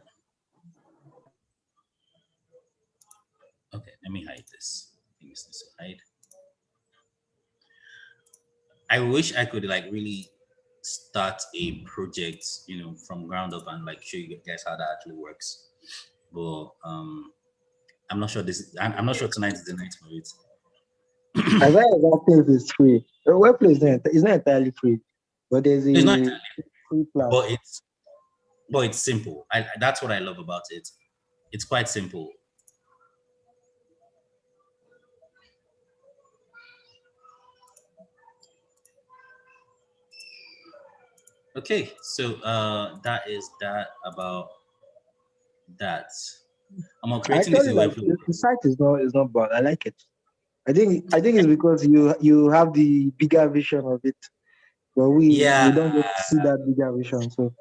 Okay, let me hide this. I think this needs to hide. I wish I could really start a project, from ground up and show you guys how that actually works. But I'm not sure I'm not sure tonight is the night for it. I think that thing is free. The Webflow is not entirely free, but there's a free plan. But it's simple. That's what I love about it. It's quite simple. Okay, so that is that about that. I'm creating this Webflow. The site is not bad. I like it. I think it's because you have the bigger vision of it, but we don't get to see that bigger vision. So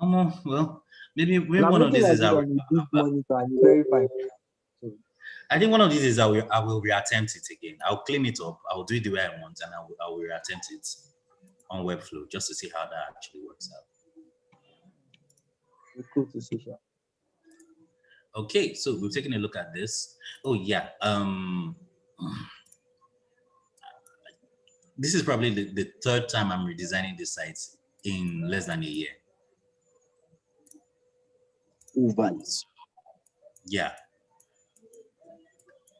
well, maybe one of these is our monitor and it's very fine. So, I think one of these is I will reattempt it again. I'll clean it up. I'll do it the way I want, and I will reattempt it on Webflow just to see how that actually works out. It's cool to see that. Okay, so we're taking a look at this. Oh yeah. This is probably the third time I'm redesigning this site in less than a year. Yeah.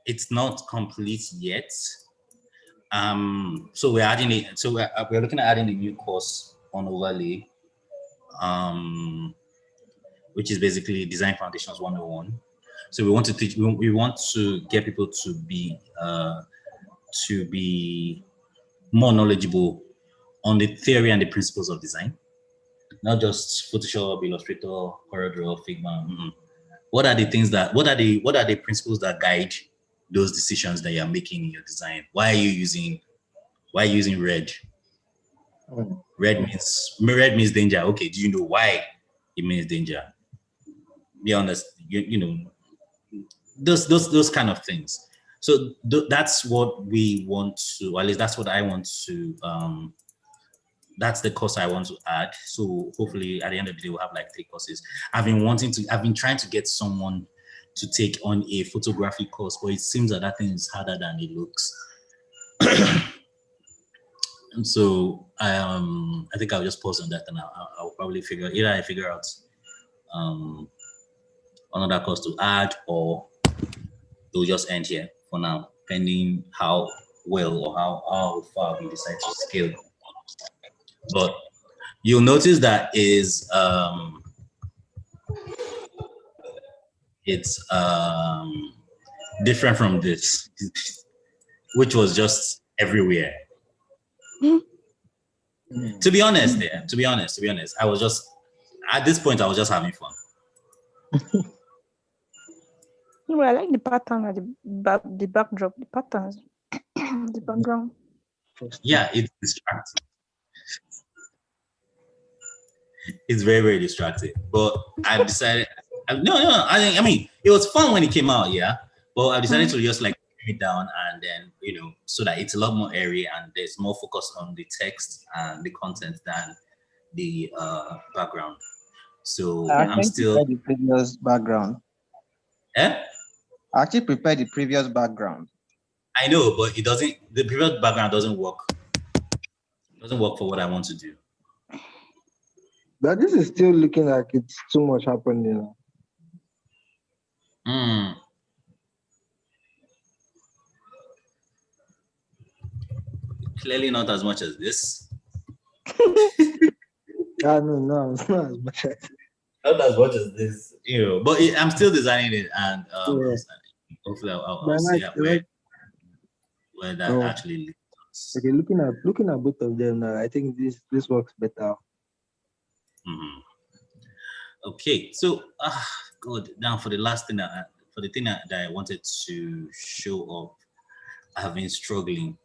It's not complete yet. So we're adding it. So we're looking at adding a new course on Overlay, which is basically Design Foundations 101. So we want to teach. We want to get people to be more knowledgeable on the theory and the principles of design, not just Photoshop, Illustrator, CorelDRAW, Figma. What are the things that? What are the principles that guide those decisions that you're making in your design? Why are you using red? Red means danger. Okay, do you know why it means danger? You understand? You know those kind of things. So that's what we want to, or at least that's what I want to. That's the course I want to add. So hopefully at the end of the day we'll have like 3 courses. I've been trying to get someone to take on a photography course, but it seems that thing is harder than it looks. And so I think I'll just pause on that, and I'll probably figure out another course to add, or it'll just end here for now, pending how well or how far we decide to scale. But you'll notice that it's different from this, which was just everywhere. To be honest, I was just, at this point, I was just having fun. Well, I like the pattern at the backdrop, the patterns, the background. Yeah, it's distracting. It's very, very distracting. But I've decided, I mean, it was fun when it came out, yeah. But I decided to just like bring it down, and then, so that it's a lot more airy and there's more focus on the text and the content than the background. So I'm still the previous background. I actually prepared the previous background. I know, but the previous background doesn't work. It doesn't work for what I want to do. But this is still looking like it's too much happening. Clearly not as much as this. No, it's not as much as not as much as this, but I'm still designing it, and hopefully I'll see where that actually leads. Okay, looking at both of them now, I think this works better. Okay, so good. Now for the last thing that I wanted to show off, I have been struggling.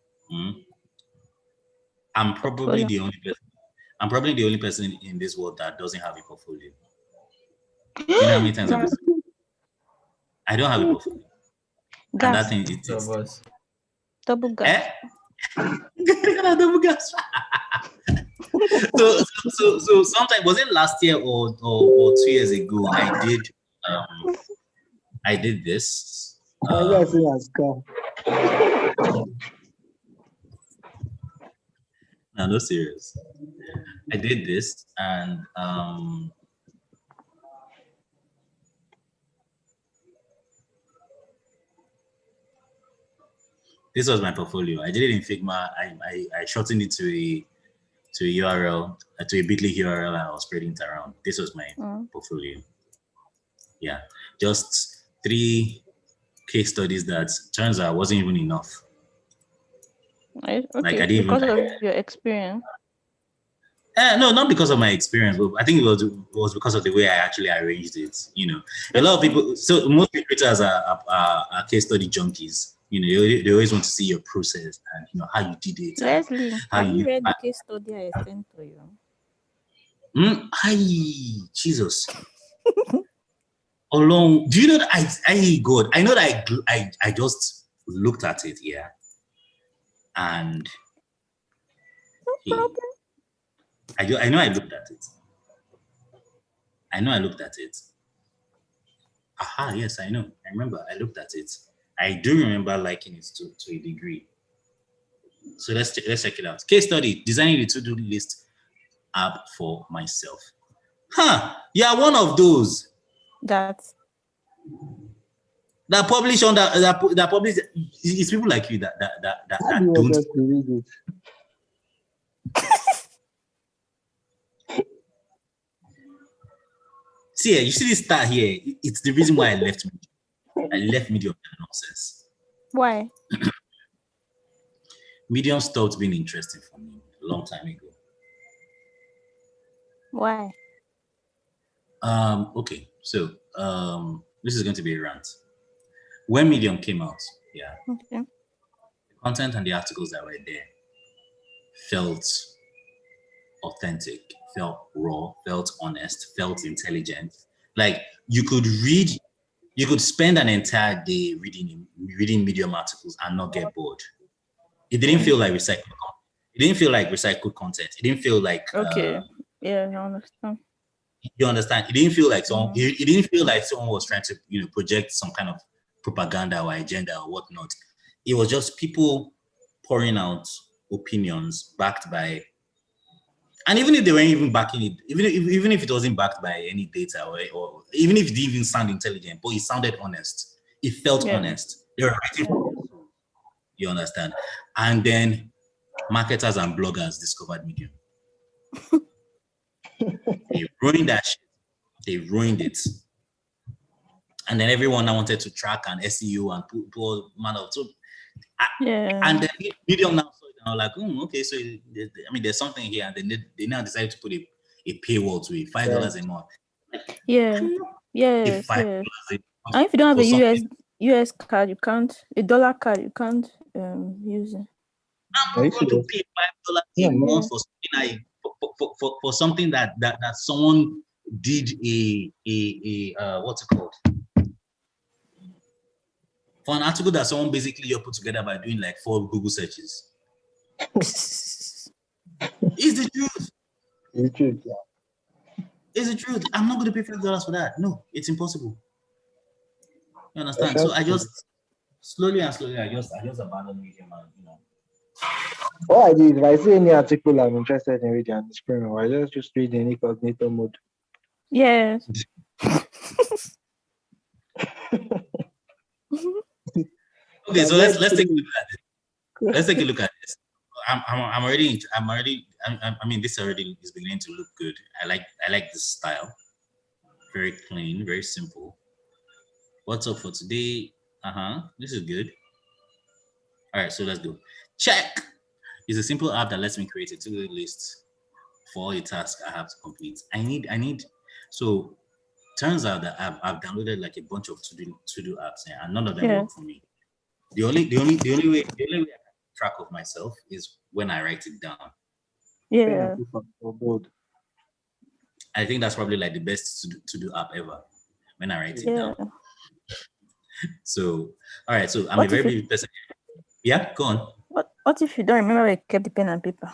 I'm probably the only person in this world that doesn't have a portfolio. Do you know how many times I don't have a portfolio? Gas. And that thing it's double gas. Double gas. So sometime, was it last year or 2 years ago? I did this. No, serious. I did this, and this was my portfolio. I did it in Figma. I shortened it to a URL, to a bit.ly URL, and I was spreading it around. This was my portfolio. Yeah, just 3 case studies that turns out wasn't even enough. Okay, like I didn't because of your experience. No, not because of my experience, but I think it was because of the way I actually arranged it. A lot of people. So most creators are case study junkies. They always want to see your process and how you did it. Leslie, have you read the case study I sent to you? Jesus. Along, do you know that I know that I just looked at it, yeah, and I know I looked at it. Aha, yes, I know. I remember. I looked at it. I do remember liking it to a degree. So let's check it out. Case study: designing the to-do list app for myself. Yeah, one of those that publish on that publish. It's people like you that How do you want don't. us to read it? See, you see this star here. It's the reason why I left Medium. I left Medium nonsense. Why? Medium stopped being interesting for me a long time ago. Why? Okay, so this is going to be a rant. When Medium came out, Okay. the content and the articles that were there felt authentic, felt raw, felt honest, felt intelligent. Like you could spend an entire day reading Medium articles and not get bored. It didn't feel like recycled. It didn't feel like recycled content. It didn't feel like okay. Yeah, I understand. You understand? It didn't feel like someone. It didn't feel like someone was trying to project some kind of propaganda or agenda or whatnot. It was just people pouring out opinions backed by. And even if they weren't even backing it, even if it wasn't backed by any data or even if it didn't even sound intelligent, but it sounded honest. It felt honest. They were writing from their soul. You understand? And then marketers and bloggers discovered Medium. They ruined that shit. They ruined it. And then everyone now wanted to track and SEO and put all manner of so. And then Medium now saw it and I was like, okay, so there's something here. And then they now decided to put a paywall to it, $5 a month. Yes. $5 and if you don't have a US card, you can't. A dollar card, you can't use it. I'm not going to pay $5 a month for something for something that someone did a what's it called? For an article that someone basically put together by doing like 4 Google searches. It's the truth. It's the truth, yeah. It's the truth. I'm not going to pay $5 for that. No, it's impossible. You understand? So I just slowly I just abandoned Medium and All I do is if I see any article I'm interested in reading on the screen, I just read in incognito mode. Yes. Okay, so let's take a look at it. Let's take a look at this. I mean, this already is beginning to look good. I like this style. Very clean, very simple. What's up for today? This is good. All right, so let's go. Check. It's a simple app that lets me create a to-do list for all the tasks I have to complete. I need. So turns out that I've downloaded like a bunch of to-do apps and none of them work for me. The only way I can track of myself is when I write it down. Yeah. I think that's probably like the best to-do app ever when I write it down. So all right, so I'm a very busy person. Yeah, go on. What if you don't remember where you kept the pen and paper?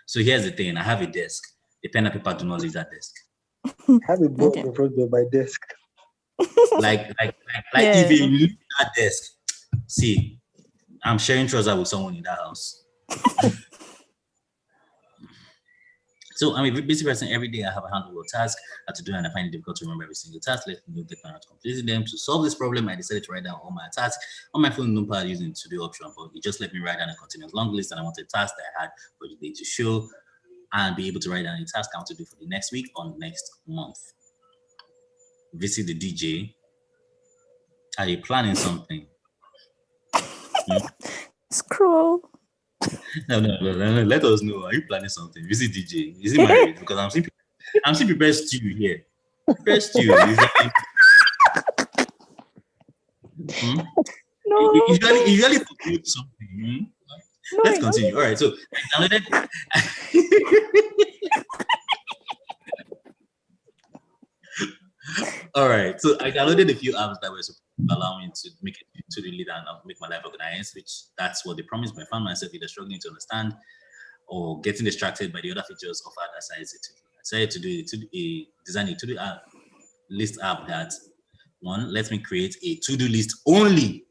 So here's the thing. I have a desk. The pen and paper do not leave that desk. I have a book in front of my desk. Like if you leave that desk, see, I'm sharing trousers with someone in that house. So I'm a busy person. Every day I have a handful of tasks I have to do, and I find it difficult to remember every single task. Let me get around to completing them. To solve this problem, I decided to write down all my tasks on my phone notepad using the to-do option, but it just let me write down a continuous long list, and I wanted tasks that I had for the day to show and be able to write down a task I want to do for the next week or next month. Visit the DJ. Are you planning something? Scroll. No. Let us know. Are you planning something? Visit DJ. Is he married? Because I'm seeing prepared stew here. Prepared stew. No. Usually forget something. No, let's continue. All right. So I downloaded. All right. So I downloaded a few apps that were supposed to allow me to make it to the lead and make my life organized, which that's what they promised. But I found myself either struggling to understand or getting distracted by the other features offered. I decided to design a to-do app list app that one lets me create a to-do list only.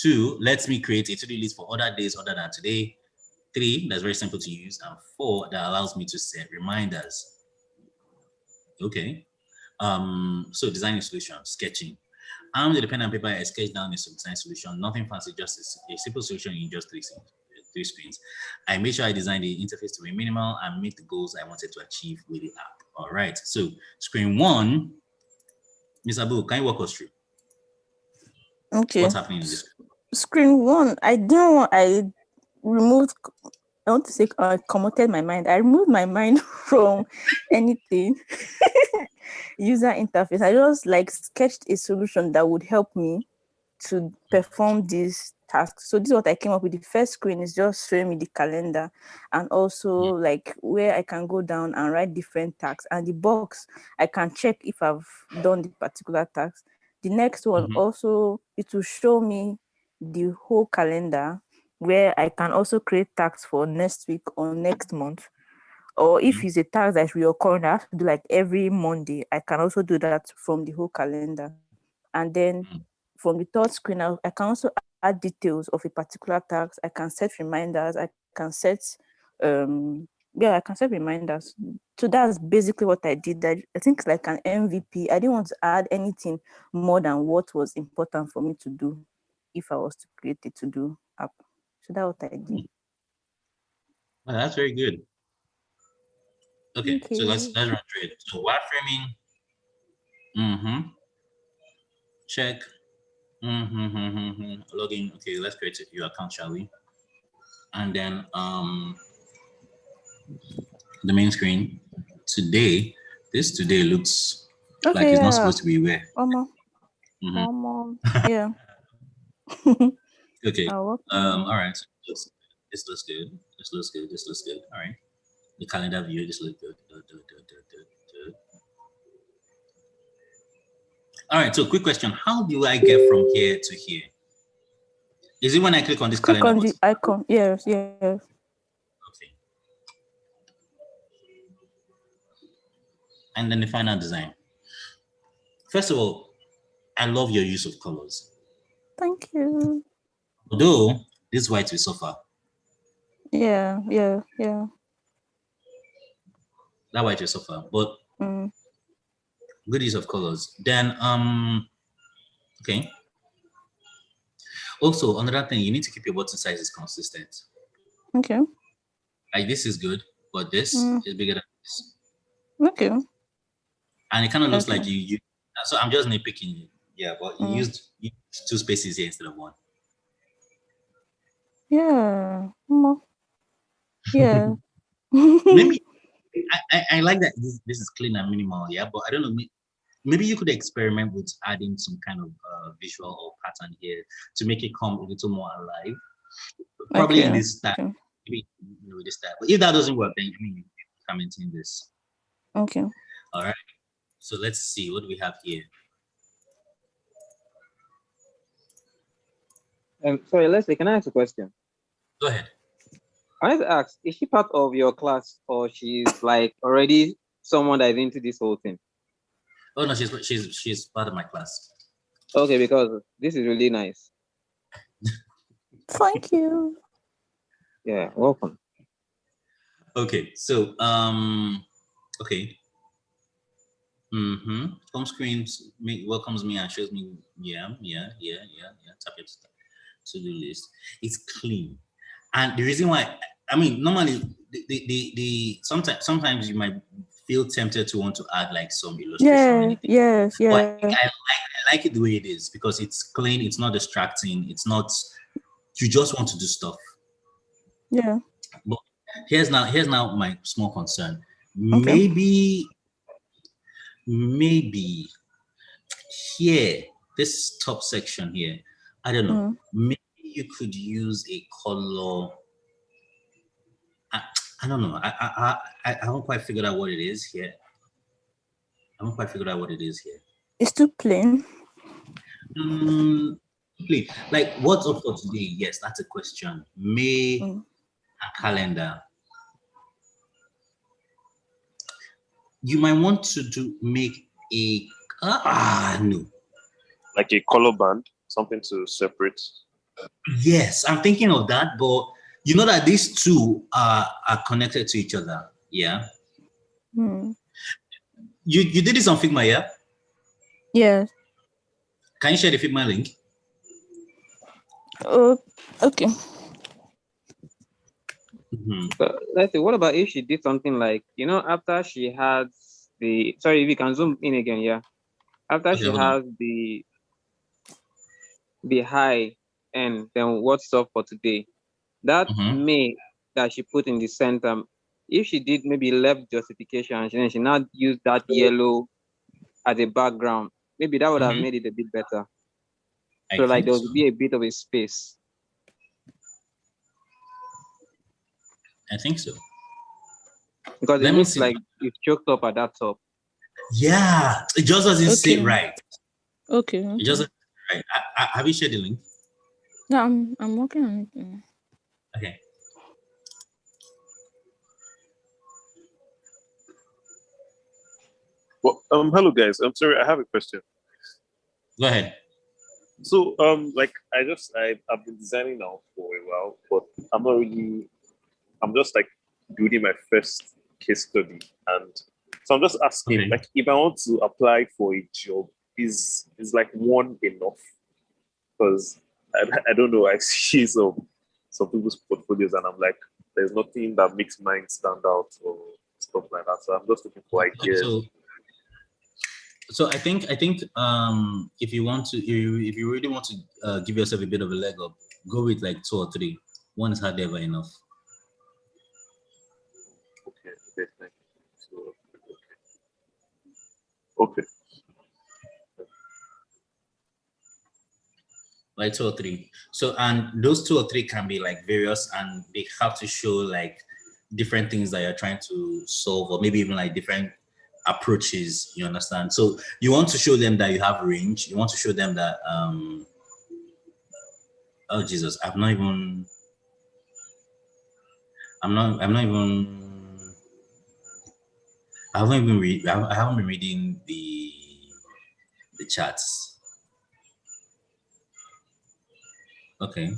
Two lets me create a to-do list for other days other than today. Three, that's very simple to use, and four, that allows me to set reminders. Okay. So designing solution, sketching. I'm the pen and paper. I sketch down a design solution, nothing fancy, just a simple solution in just three screens. I made sure I designed the interface to be minimal and meet the goals I wanted to achieve with the app. All right. So screen one, Ms. Abu, can you walk us through? Okay. What's happening in this? Screen one, I want to say commuted my mind. I removed my mind from anything. User interface. I just like sketched a solution that would help me to perform this task. So this is what I came up with. The first screen is just showing me the calendar and also like where I can go down and write different tasks. And the box, I can check if I've done the particular task. The next one also, it will show me the whole calendar where I can also create tasks for next week or next month. Or if it's a task that's recurring, I have to do like every Monday, I can also do that from the whole calendar. And then from the third screen, I can also add details of a particular task. I can set reminders. I can set, I can set reminders. So that's basically what I did. I think it's like an MVP. I didn't want to add anything more than what was important for me to do if I was to create a to-do app. So that's what I did. Oh, that's very good. Okay, so let's run through it. So wireframing. Check. Login. Okay, let's create your account, shall we? And then the main screen. This today looks like it's not supposed to be where. Yeah. Okay. All right. So this looks good. This looks good. This looks good. All right. The calendar view. This looks good. All right. So quick question: how do I get from here to here? Is it when I click on this calendar? Click on the icon. Yes. Okay. And then the final design. First of all, I love your use of colors. Thank you. Although this white will suffer. Yeah. That white will suffer, but good use of colors. Then okay. Also, another thing, you need to keep your button sizes consistent. Okay. Like this is good, but this is bigger than this. Okay. And it kind of looks like you. So I'm just nitpicking. Yeah, but you used two spaces here instead of one. Yeah. Yeah. Maybe I like that this is clean and minimal. Yeah, but I don't know. Maybe you could experiment with adding some kind of visual or pattern here to make it come a little more alive. Probably in this style. Okay. Maybe with this style. But if that doesn't work, then you can maintain this. Okay. All right. So let's see, what do we have here? Sorry, Leslie, can I ask a question? Go ahead. I wanted to ask, is she part of your class or she's like already someone that is into this whole thing? Oh no, she's part of my class. Okay, because this is really nice. Thank you. Yeah, welcome. Okay, so okay. Home screen welcomes me and shows me, yeah. Tap it to do list. It's clean, and the reason why, I mean, normally the sometimes you might feel tempted to want to add like some illustration. Yes. But I like it the way it is because it's clean. It's not distracting. It's not. You just want to do stuff. Yeah. But here's now my small concern. Okay. Maybe here, this top section here, I don't know, maybe you could use a color. I don't know. I haven't quite figured out what it is here. It's too plain. Plain. Like what's up for today? Yes, that's a question. May a calendar. you might want to make a no. Like a color band, something to separate. Yes, I'm thinking of that, but you know that these two are connected to each other. Yeah. You did this on Figma, yeah? Yes. Can you share the Figma link? Oh, okay. But let's see, what about if she did something like, after she has sorry, if you can zoom in again, yeah. After she has the high and then what's up for today, that May that she put in the center, if she did maybe left justification and then she now used that yellow as a background, maybe that would have made it a bit better. So like there would be a bit of a space. I think so. Because it looks like it's choked up at that top. Yeah, it just doesn't sit right. Okay. It just right. Have you shared the link? No, I'm working on it. Okay. Well, hello guys. I'm sorry, I have a question. Go ahead. So, like I've been designing now for a while, but I'm just like building my first case study, and so I'm just asking, like, if I want to apply for a job, is like one enough? Because I don't know, I see some people's portfolios, and I'm like, there's nothing that makes mine stand out or stuff like that. So I'm just looking for ideas. So I think if you really want to give yourself a bit of a leg up, go with like 2 or 3. One is hardly ever enough. Okay, thank you. So, okay. Like 2 or 3. So, and those 2 or 3 can be like various, and they have to show like different things that you're trying to solve, or maybe even like different approaches, you understand? So you want to show them that you have range. You want to show them that oh Jesus, I haven't even been reading the chats. Okay.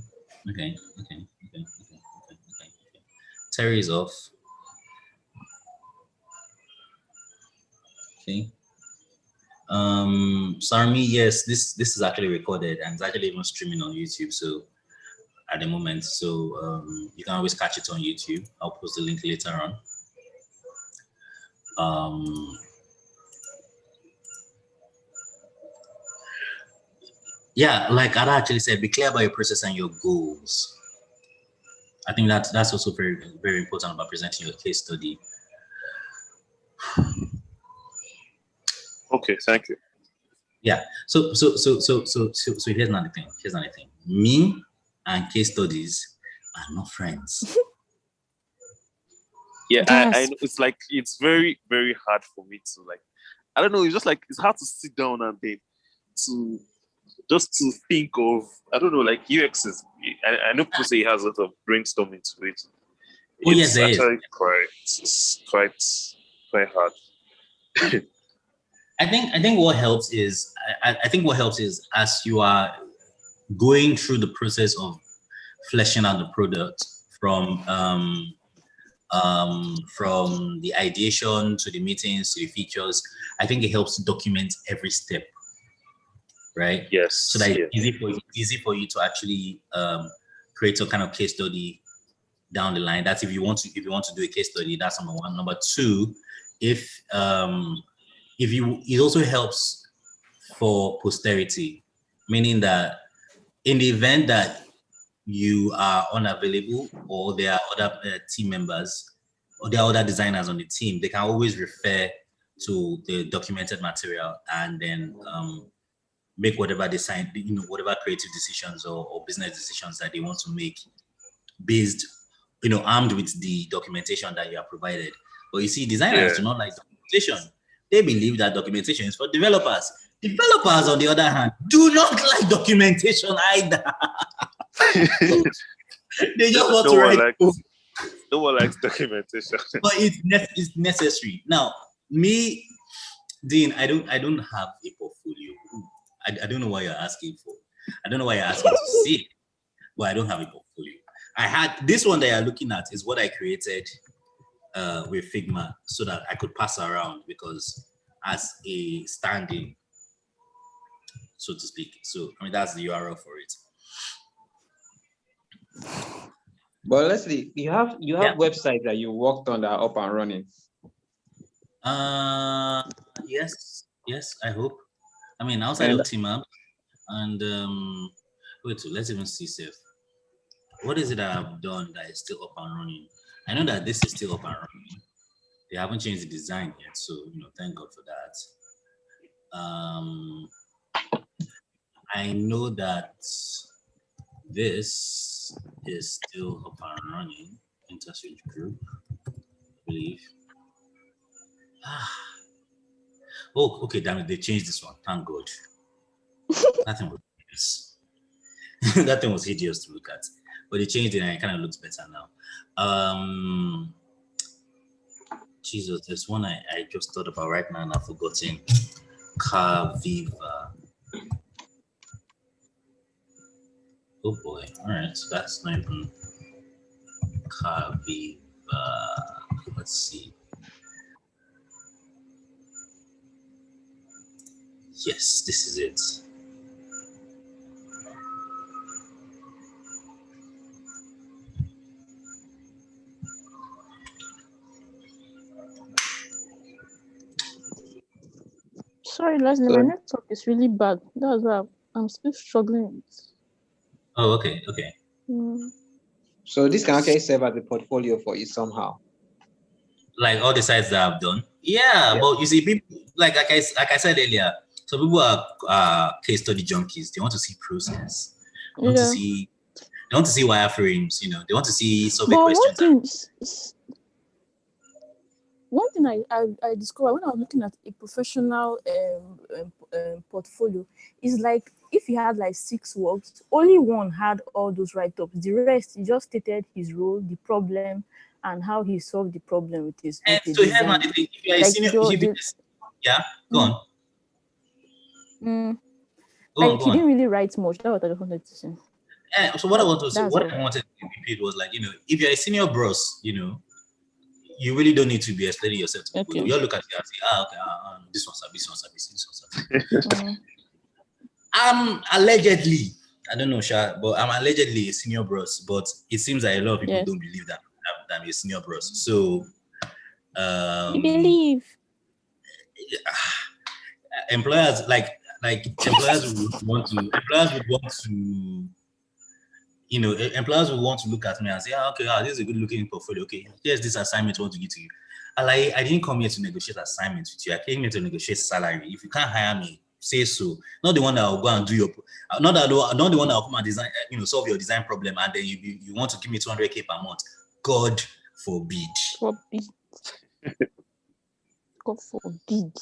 Terry is off. Okay. Sarmi, yes, this is actually recorded and it's actually even streaming on YouTube. So at the moment, so you can always catch it on YouTube. I'll post the link later on. Yeah, like Ada actually said, be clear about your process and your goals. I think that's also very, very important about presenting your case study. Okay, thank you. Yeah. So here's another thing. Me and case studies are not friends. Yeah, I know. It's like it's very, very hard for me to like. I don't know. It's just like it's hard to sit down and then to think of. I don't know. Like UX is. I know people say it has a lot of brainstorming to it. Oh yes, there actually is. quite hard. I think what helps is as you are going through the process of fleshing out the product from the ideation to the meetings to the features, I think it helps to document every step, right? Yes. So that it's easy for you to actually create some kind of case study down the line. That's if you want to do a case study. That's number one. Number two, it also helps for posterity, meaning that in the event that you are unavailable or there are other team members or there are other designers on the team, they can always refer to the documented material and then make whatever whatever creative decisions or business decisions that they want to make based, armed with the documentation that you have provided. But you see, designers do not like documentation. They believe that documentation is for developers. Developers, on the other hand, do not like documentation either. They just want to write. No one likes documentation. But it's necessary. Now, Me, Dean, I don't have a portfolio. I don't know what you're asking for. I don't know why you're asking to see it, but I don't have a portfolio. I had this one that you're looking at is what I created with Figma so that I could pass around because as a standing, so to speak. So I mean that's the URL for it. But Leslie, you have websites that you worked on that are up and running. Yes, I hope. I mean outside of Team Up and wait, let's even see safe. What is it that I've done that is still up and running? I know that this is still up and running. They haven't changed the design yet, so thank God for that. I know that this is still up and running. Interswitch group, I believe. Oh, okay, damn it, they changed this one. Thank God. That thing was hideous. That thing was hideous to look at. But they changed it and it kind of looks better now. Jesus, there's one I just thought about right now and I've forgotten. Carviva. Oh boy. Alright, so that's not even Carviva. Let's see. Yes, this is it. Sorry, Leslie, my network is really bad. That's why I'm still struggling. Oh, okay. So this can actually serve as a portfolio for you somehow. Like all the sites that I've done. Yeah, but you see, people like I said earlier, so people are case study junkies. They want to see process. They want to see wireframes. They want to see survey questions. One thing I discovered when I was looking at a professional portfolio is like if he had like 6 works, only one had all those write-ups. The rest, he just stated his role, the problem, and how he solved the problem with his. So here's my thing: if you are a senior, go on. He didn't really write much. That's what I just wanted to say. So what I wanted to repeat was like if you're a senior bros, you really don't need to be explaining yourself to people. You look at it and say, this one's allegedly, I don't know, Sha, but I'm allegedly a senior bros, but it seems that a lot of people don't believe that I'm a senior bros. So, you believe? Employers employers would want to, employers will want to look at me and say, this is a good looking portfolio. Okay, here's this assignment I want to give to you. I didn't come here to negotiate assignments with you. I came here to negotiate salary. If you can't hire me, say so. Not the one that will go and do your, not the one that will come and design, solve your design problem, and then you want to give me 200K per month. God forbid. God forbid.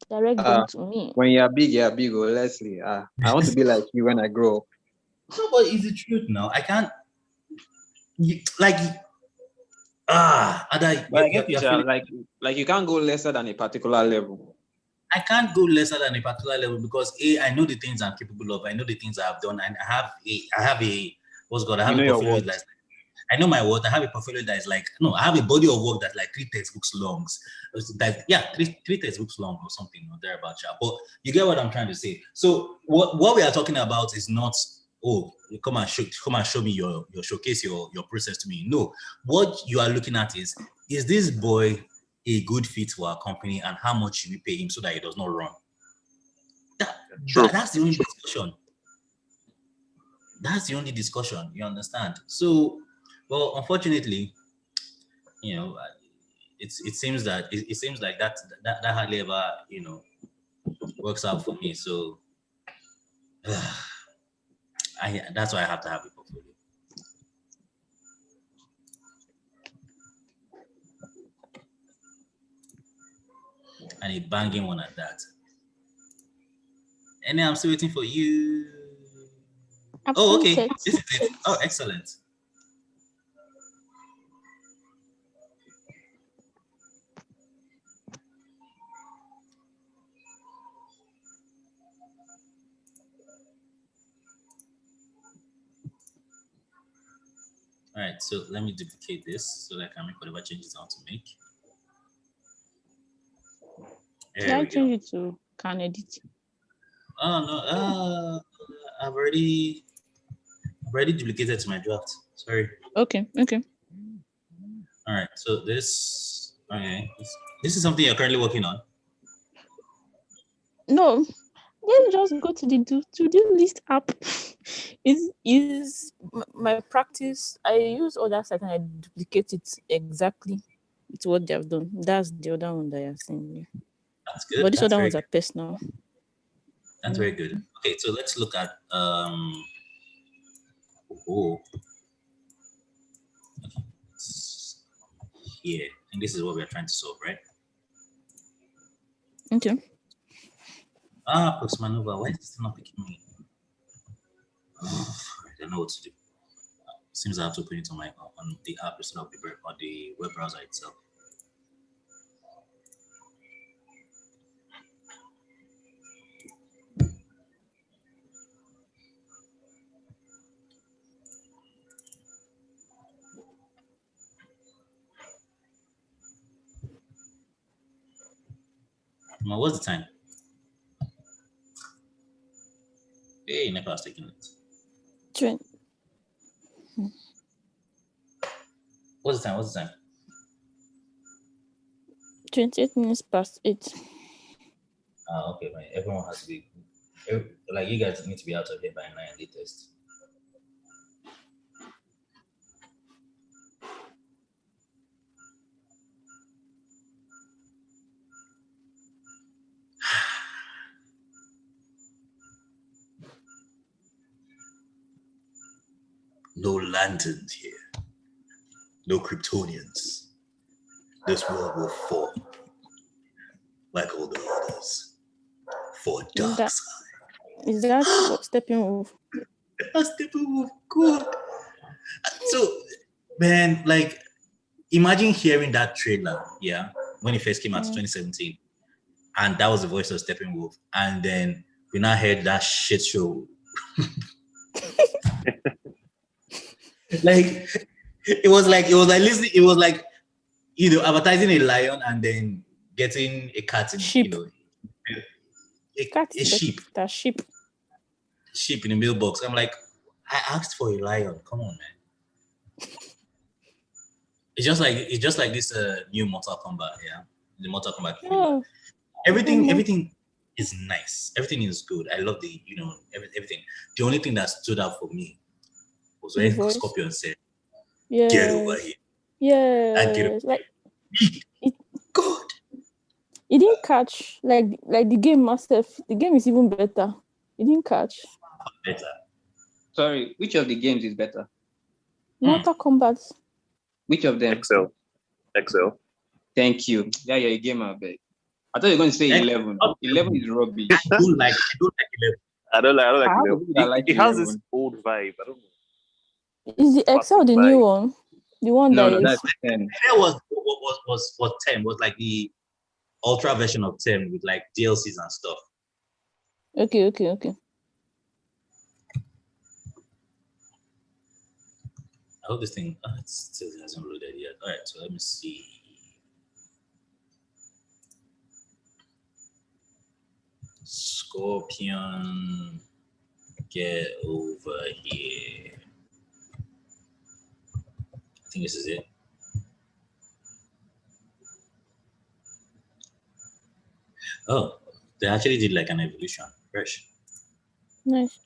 Direct them to me. When you're big, oh, Leslie. I want to be like you when I grow up. No, but it's the truth now. I can't you can't go lesser than a particular level. I can't go lesser than a particular level because I know the things I'm capable of. I know the things I've done, and I have a portfolio that's I know my worth. I have a portfolio that is I have a body of work that's like 3 textbooks long. Three textbooks long or something or thereabouts. But you get what I'm trying to say. So what we are talking about is not, come and show me your showcase your process to me. No, what you are looking at is this boy a good fit for our company, and how much should we pay him so that he does not run? That's the only discussion. That's the only discussion. You understand? So, well, unfortunately, it seems that it seems like that hardly ever works out for me. So, that's why I have to have a portfolio. And a banging one at that. And then I'm still waiting for you. Okay. This is it. Oh, excellent. All right, so let me duplicate this so that I can make whatever changes I want to make. Can I change it to can edit? Oh no, I've already duplicated to my draft. Sorry. Okay. All right, so this is something you're currently working on. No, let's just go to the to-do list app. Is my practice. I use other sites and I duplicate it exactly. It's what they have done. That's the other one that you're seeing. That's good. But these That's other ones are personal. That's very good. Okay, so let's look at here, and this is what we're trying to solve, right? Okay. Post maneuver. Why is this not picking me? I don't know what to do. Seems I have to open it on the app instead of the web browser itself. Now, what's the time? Hey, Nepal's taking it. 20. What's the time? 28 minutes past 8. Okay, fine. Everyone has to be like you guys need to be out of here by 9 latest. No lanterns here. No Kryptonians. This world will fall like all the others. For dark side. Is that Steppenwolf? That's Steppenwolf. Good. So, man, like, imagine hearing that trailer, yeah, when it first came out, 2017, and that was the voice of Steppenwolf, and then we now heard that shit show. Like, it was like listening. It was like, advertising a lion and then getting a cat in, sheep. A sheep. That sheep. Sheep in the mailbox. I'm like, I asked for a lion. Come on, man. It's just like this new Mortal Kombat, yeah. The Mortal Kombat. Oh. Everything is nice. Everything is good. I love the everything. The only thing that stood out for me was when Scorpion said, "Get over here." Yeah. Like God. It didn't catch like the game myself. The game is even better. It didn't catch. Better. Sorry, which of the games is better? Mortal Kombat. Which of them? XL. Thank you. Yeah, you're a gamer, babe. I thought you were going to say 11. 11 is rubbish. I don't like 11. I don't like 11. It has 11. this old vibe. I don't know. Is the XL the new one? The one no, that's 10. That was 10. Was like the ultra version of 10 with like DLCs and stuff. Okay. I hope this thing it still hasn't loaded yet. All right, so let me see. Scorpion, get over here. I think this is it. Oh, they actually did like an evolution. Fresh. Nice.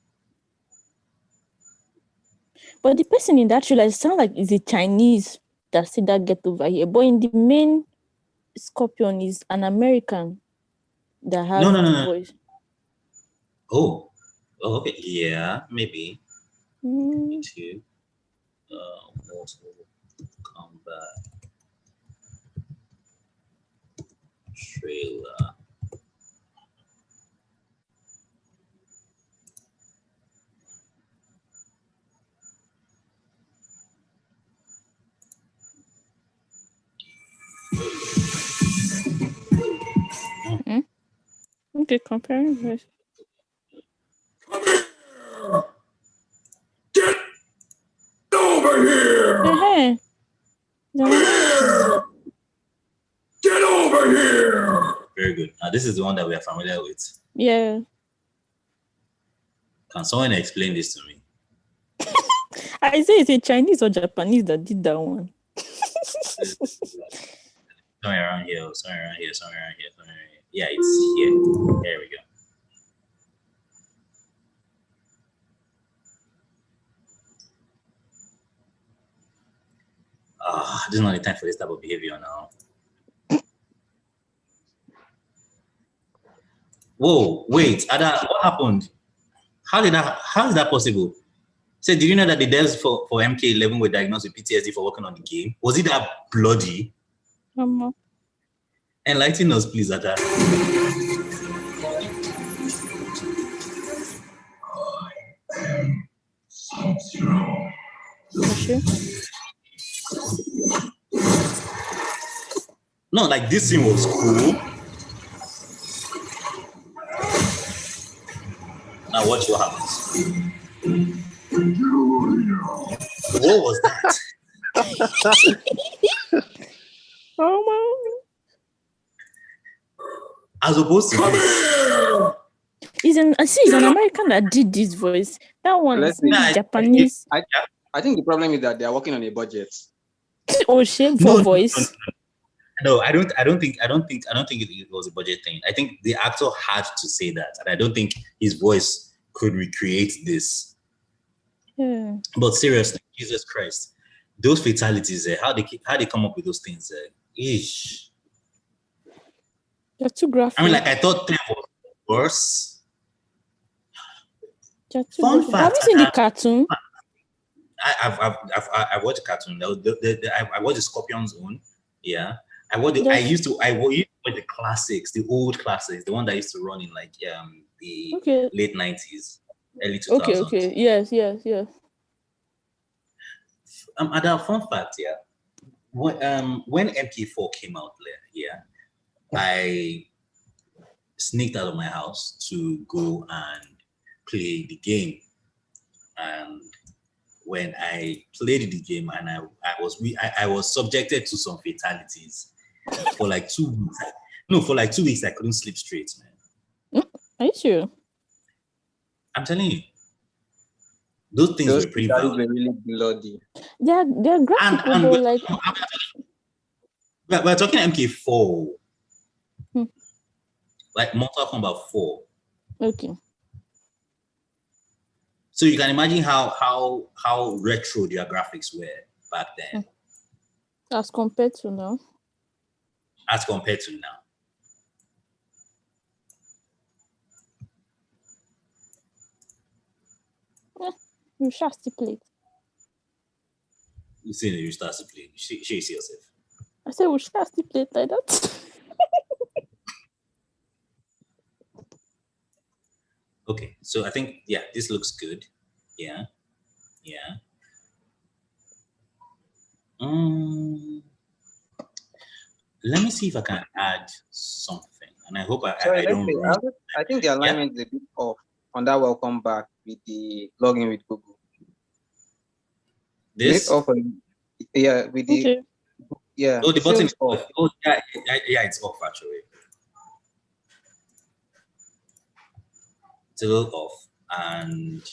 But the person in that trailer sounds like it's a Chinese that said that get over here. But in the main Scorpion is an American that has the voice. Oh, okay. Yeah, maybe. Me too. Mortal Kombat trailer. Okay, comparing voice. Get over here! Get over here! Very good. Now this is the one that we are familiar with. Yeah. Can someone explain this to me? I say it's a Chinese or Japanese that did that one. Somewhere around here, somewhere around here, somewhere around here, somewhere around here. Yeah, it's here. There we go. This is not the time for this type of behavior now. Whoa, wait, Ada, what happened? How is that possible? So did you know that the devs for MK11 were diagnosed with PTSD for working on the game? Was it that bloody? Enlighten us, please, Ada. No, like this scene was cool. Now watch what happens. What was that? As opposed to it's an American that did this voice. That one is Japanese. I think the problem is that they are working on a budget. Oh, shame for voice. No, I don't think it was a budget thing. I think the actor had to say that, and I don't think his voice could recreate this. Yeah. But seriously, Jesus Christ, those fatalities, how they come up with those things? Ish. They're too graphic. I mean, like I thought 3 was worse. Fun fact. Have you seen the cartoon? I've watched a cartoon. I watched the Scorpion's Own. Yeah. I used to watch the classics, the old classics, the one that used to run in like the late 90s, early 2000s. Okay. Yes. Other fun fact, yeah. When MK4 came out there, I sneaked out of my house to go and play the game. And when I played the game, and I was subjected to some fatalities for like 2 weeks. No, for like 2 weeks I couldn't sleep straight, man. Are you sure? I'm telling you, those things were pretty violent. Were really bloody. They're graphic, but like we're talking MK4, like Mortal Kombat 4. Okay. So you can imagine how retro their graphics were back then. As compared to now. You shall still play it. You see, you start to play. You see yourself. I said we shall still play it like that. Okay, so I think this looks good. Yeah. Let me see if I can add something, and I hope I don't. I think the alignment is a bit off on that welcome back with the login with Google. This? With the Oh, the button is off. Oh, yeah, it's off actually. It's a little off, and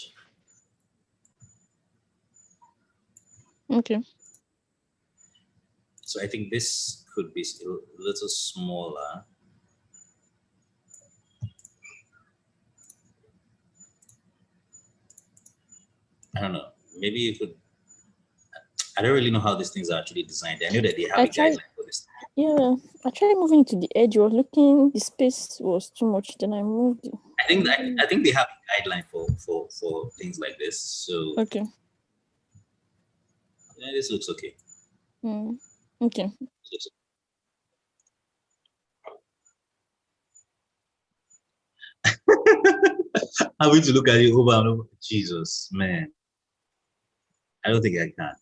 okay. So I think this could be a little smaller. I don't know. Maybe you could. I don't really know how these things are actually designed. I know that they have a guideline for this. Yeah, I tried moving to the edge. I was looking, the space was too much. Then I moved it. I think they have a guideline for things like this. So okay. Yeah, this looks okay. Okay. I'm going to look at it over and over. Jesus, man. I don't think I can.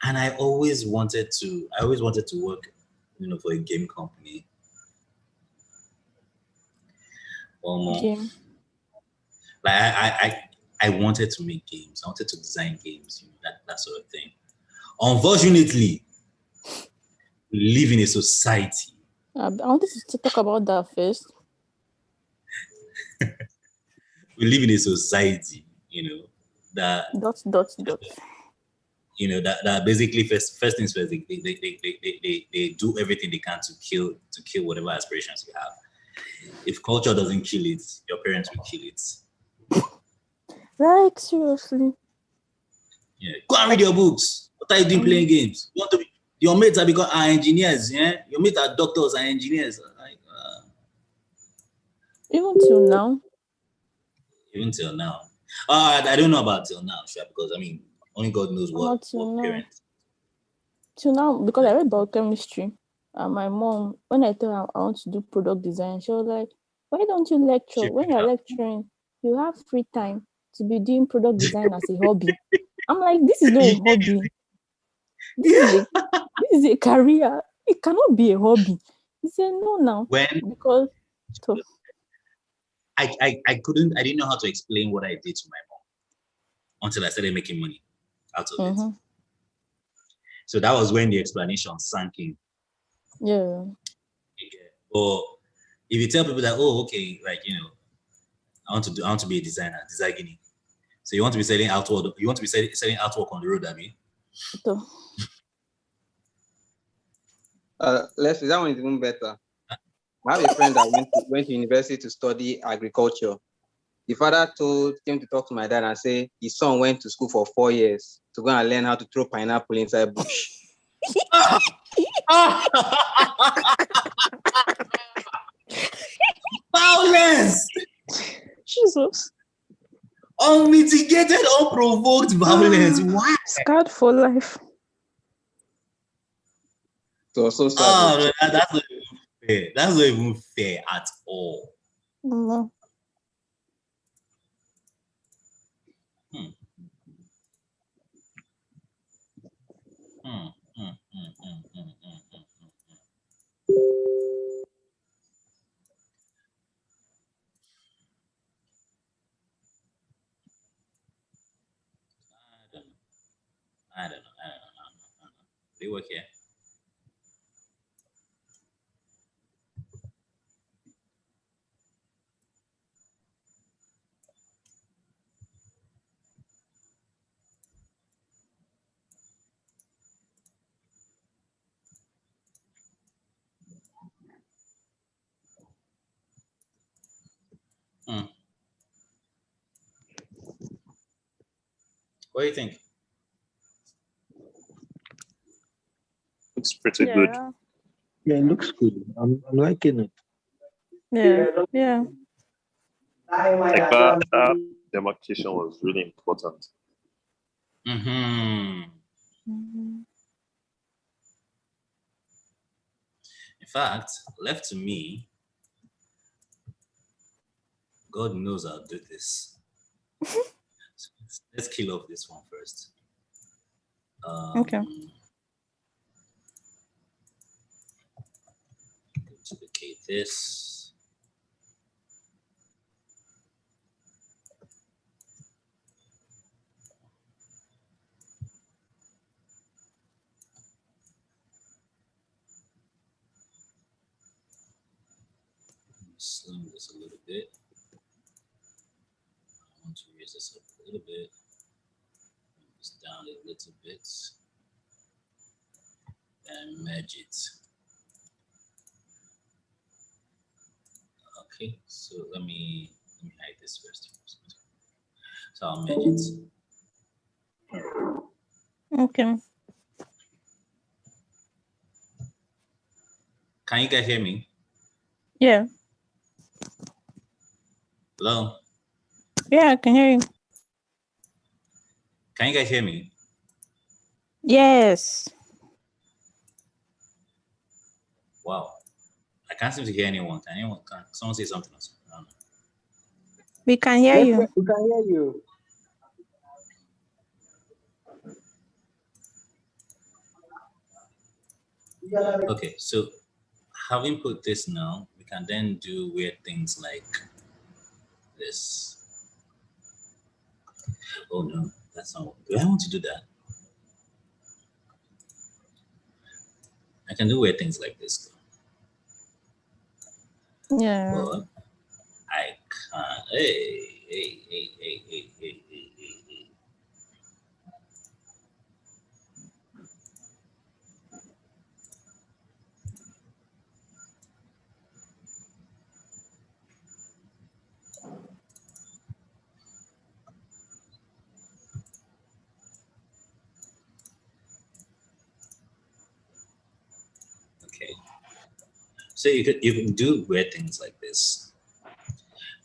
And I always wanted to work, for a game company. Or more. Okay. Like I wanted to make games. I wanted to design games, that sort of thing. Unfortunately, we live in a society. I wanted to talk about that first. We live in a society, that that basically first things first, they do everything they can to kill whatever aspirations you have. If culture doesn't kill it, your parents will kill it. Like, seriously. Yeah. Go and read your books. What are you doing playing games? You want to be, your mates are engineers, yeah? Your mates are doctors and engineers. Even till now. Even till now. I don't know about till now, sure, because only God knows what parents. Till now, because I read biochemistry, and my mom, when I tell her I want to do product design, she was like, "Why don't you lecture? When you're lecturing, you have free time to be doing product design as a hobby." I'm like, this is not a hobby. This is a career. It cannot be a hobby. He said, no, now. Because I didn't know how to explain what I did to my mom until I started making money out of it. So that was when the explanation sank in. Yeah. But if you tell people that, okay, like, I want to be a designer, designing. So you want to be selling artwork, selling artwork on the road, Abby? That one is even better. I have a friend that went to university to study agriculture. The father came to talk to my dad and say his son went to school for 4 years to go and learn how to throw pineapple inside bush. Violence! Jesus. Unmitigated, unprovoked violence. Why? Scarred for life. So sad. That's not even fair. That's not even fair at all. No. I don't know. They work here. What do you think? Looks pretty good. Yeah, it looks good. I'm liking it. Yeah. Like that demarcation was really important. In fact, left to me, God knows I'll do this. So let's kill off this one first. Okay. Duplicate this. Slim this a little bit. I want to raise this up a little bit. Move this down a little bit. And merge it. Okay, so let me hide this first. So I'll merge it. Okay. Can you guys hear me? Yeah. Hello? Yeah, I can hear you. Can you guys hear me? Yes. Wow. I can't seem to hear anyone. Can someone say something else? I don't know. We can hear you. We can hear you. Okay, so having put this now, we can then do weird things like this. Oh no, that's not. Do I want to do that? I can do weird things like this. Yeah. But I can't. Hey. Okay. So you can do weird things like this.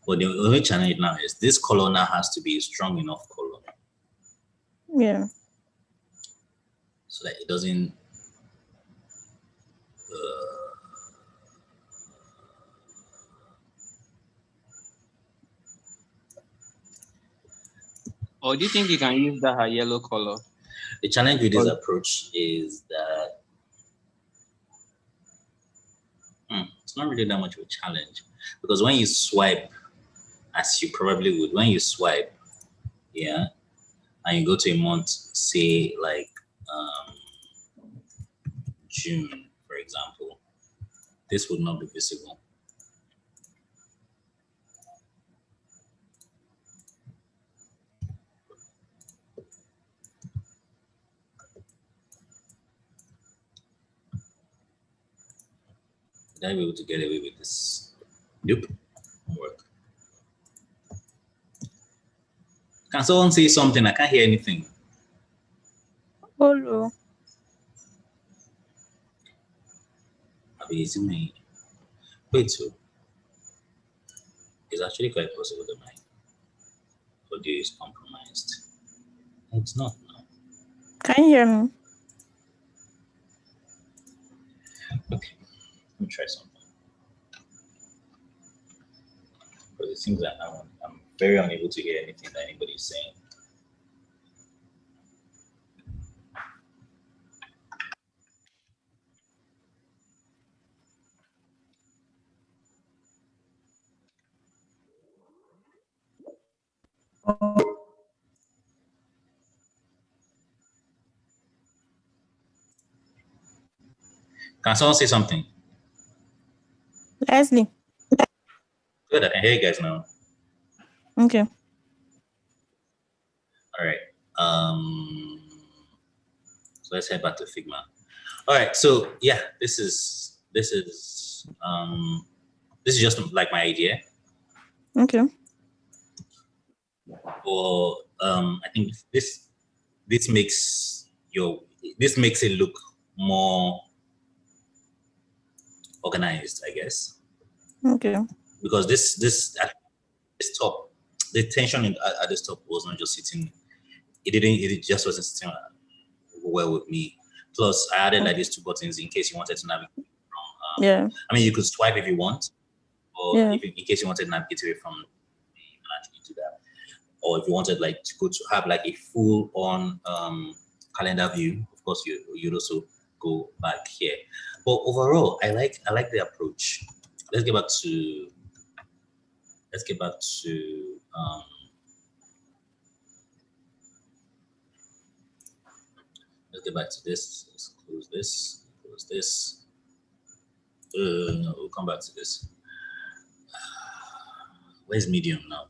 But the only challenge now is this color now has to be a strong enough color. Yeah. So that it doesn't Or do you think you can use that yellow color? The challenge with this approach is that it's not really that much of a challenge, because when you swipe, as you probably would, when you swipe, yeah, and you go to a month, say like June, for example, this would not be visible. Would I be able to get away with this? Nope, won't work. Can someone say something? I can't hear anything. Hello. Amazing. Wait, so it's actually quite possible that my audio is compromised. It's not now. Can you hear me? Okay, let me try something. Because it seems that I'm very unable to hear anything that anybody is saying. Can someone say something? Leslie. Good, I can hear you guys now. Okay. All right. So let's head back to Figma. All right. So yeah, this is just like my idea. Okay. Or I think this makes it look more organized, I guess. Okay. Because this top, the tension at this top was not just sitting. It just wasn't sitting well with me. Plus, I added like these two buttons in case you wanted to navigate from. Yeah. I mean, you could swipe if you want, or Yeah. in case you wanted to navigate away from, you can actually do that. Or if you wanted like to go to have like a full on calendar view, of course you'd also go back here. But overall, I like the approach. Let's get back to let's get back to this. Let's close this. No, we'll come back to this. Where's Medium now?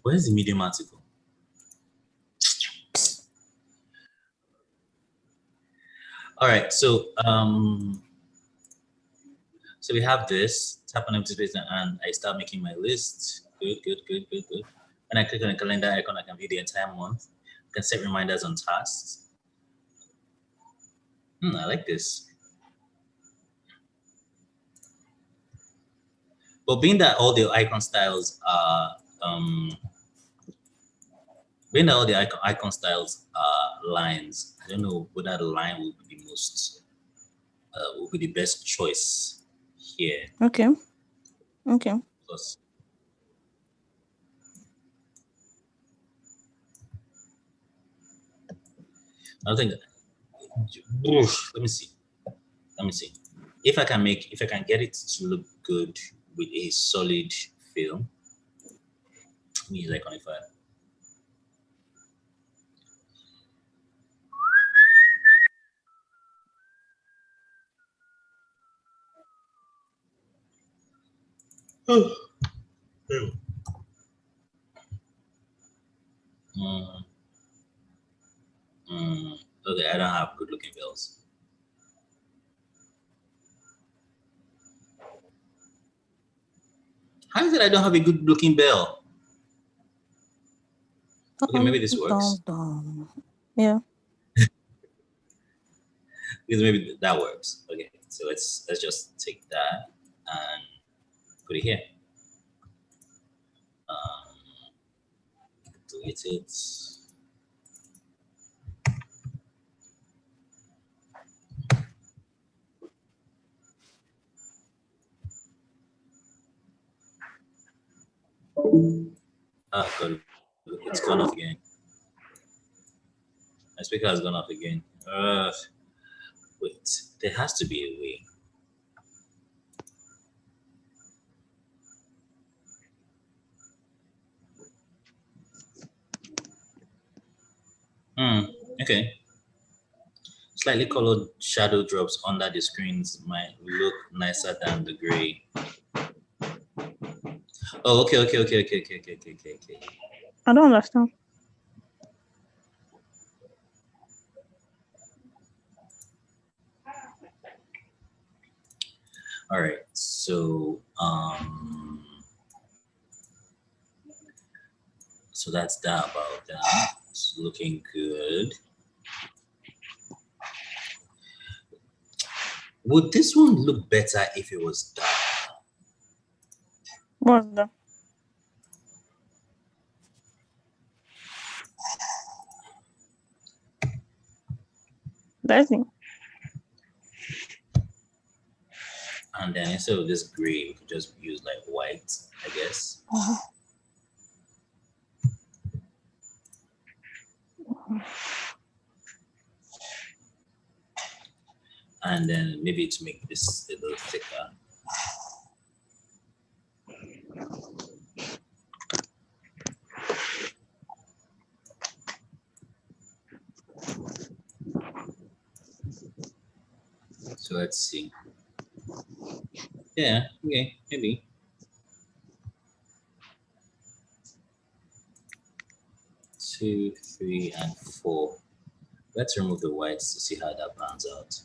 Where's the Medium article? All right, so so we have this. Tap on empty space and I start making my list. Good. When I click on the calendar icon, I can view the entire month. I can set reminders on tasks. I like this. But being that all the icon styles are lines, I don't know whether the line will be the most will be the best choice here. Okay. Because I think let me see. If I can get it to look good with a solid film, Me is iconified. Oh. Okay, I don't have good looking bells. How is it I don't have a good looking bell? Okay, maybe this works. Yeah. Because maybe that works. Okay, so let's just take that and put it here. Delete it. Ah, God, it's gone off again. My speaker has gone off again. Wait, there has to be a way. Okay. Slightly colored shadow drops under the screens might look nicer than the gray. Oh, okay. I don't understand. All right, so so that's that about that. It's looking good. Would this one look better if it was dark? What's that? That's it. And then instead of this gray, we could just use like white, I guess. And then maybe to make this a little thicker. So let's see. Yeah, okay, maybe. 2, 3, and 4. Let's remove the whites to see how that pans out.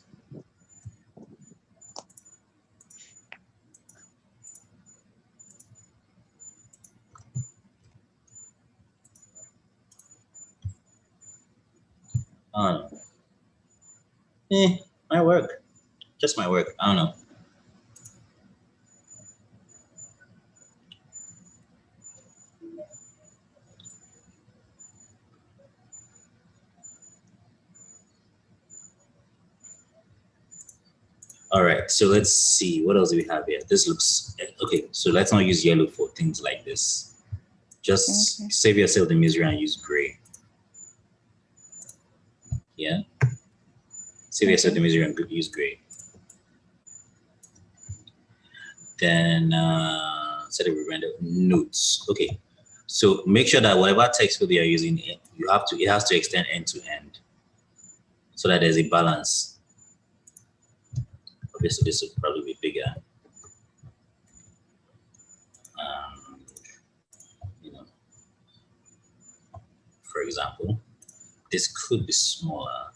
Might work. Just might work. I don't know. All right, so let's see. What else do we have here? This looks okay. So let's not use yellow for things like this. Just save yourself the misery and use gray. Yeah. Save yourself the misery and use gray. Then set a render notes. Okay. So make sure that whatever text field you're using, it has to extend end to end, so that there's a balance. Obviously, this would probably be bigger. You know, for example, this could be smaller.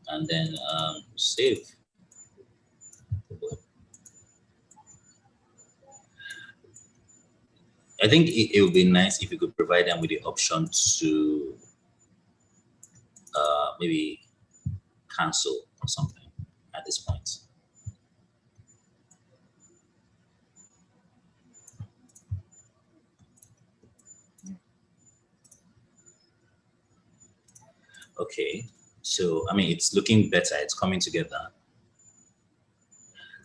And then save. I think it would be nice if you could provide them with the option to maybe cancel or something at this point. Okay, so I mean, it's looking better. It's coming together.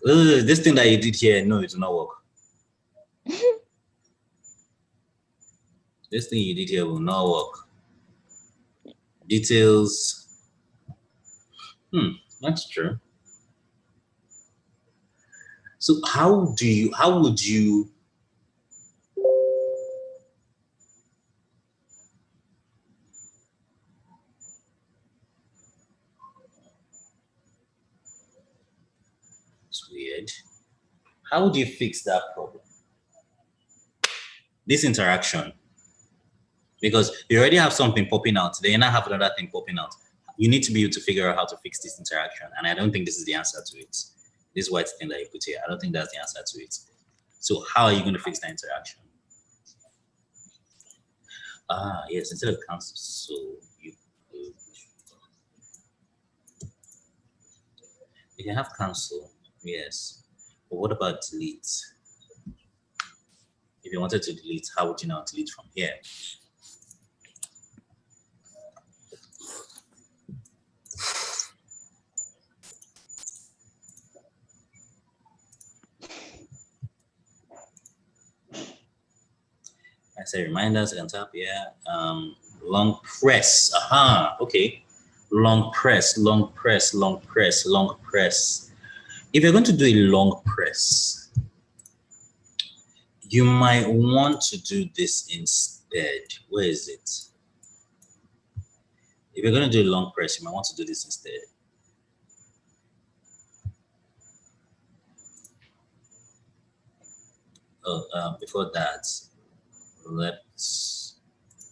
This thing that you did here, no, it will not work. This thing you did here will not work. Details. That's true. So how would you it's weird. How would you fix that problem? This interaction. Because you already have something popping out, then you now have another thing popping out. You need to be able to figure out how to fix this interaction. And I don't think this is the answer to it. This white thing that you put here, I don't think that's the answer to it. So how are you going to fix the interaction? Yes, instead of cancel, so you can have cancel, yes. But what about delete? If you wanted to delete, how would you now delete from here? I say reminders on top, yeah. Long press, okay. Long press, long press, long press, long press. If you're going to do a long press, you might want to do this instead. Where is it? If you're going to do a long press, you might want to do this instead. Before that, let's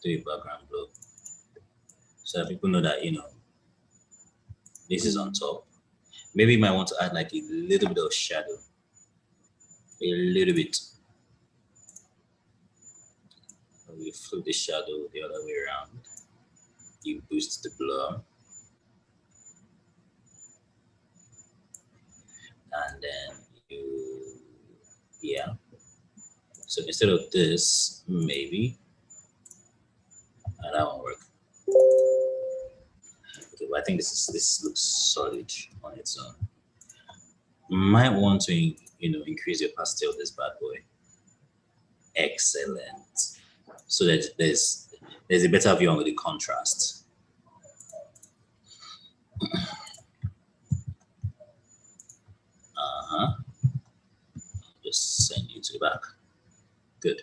do a background blur so that people know that, this is on top. Maybe you might want to add like a little bit of shadow. A little bit. We flip the shadow the other way around. You boost the blur. And then so instead of this, maybe that won't work. Okay, but I think this looks solid on its own. Might want to increase your opacity of this bad boy. Excellent. So that there's a better view on the contrast. Just send you to the back. Good.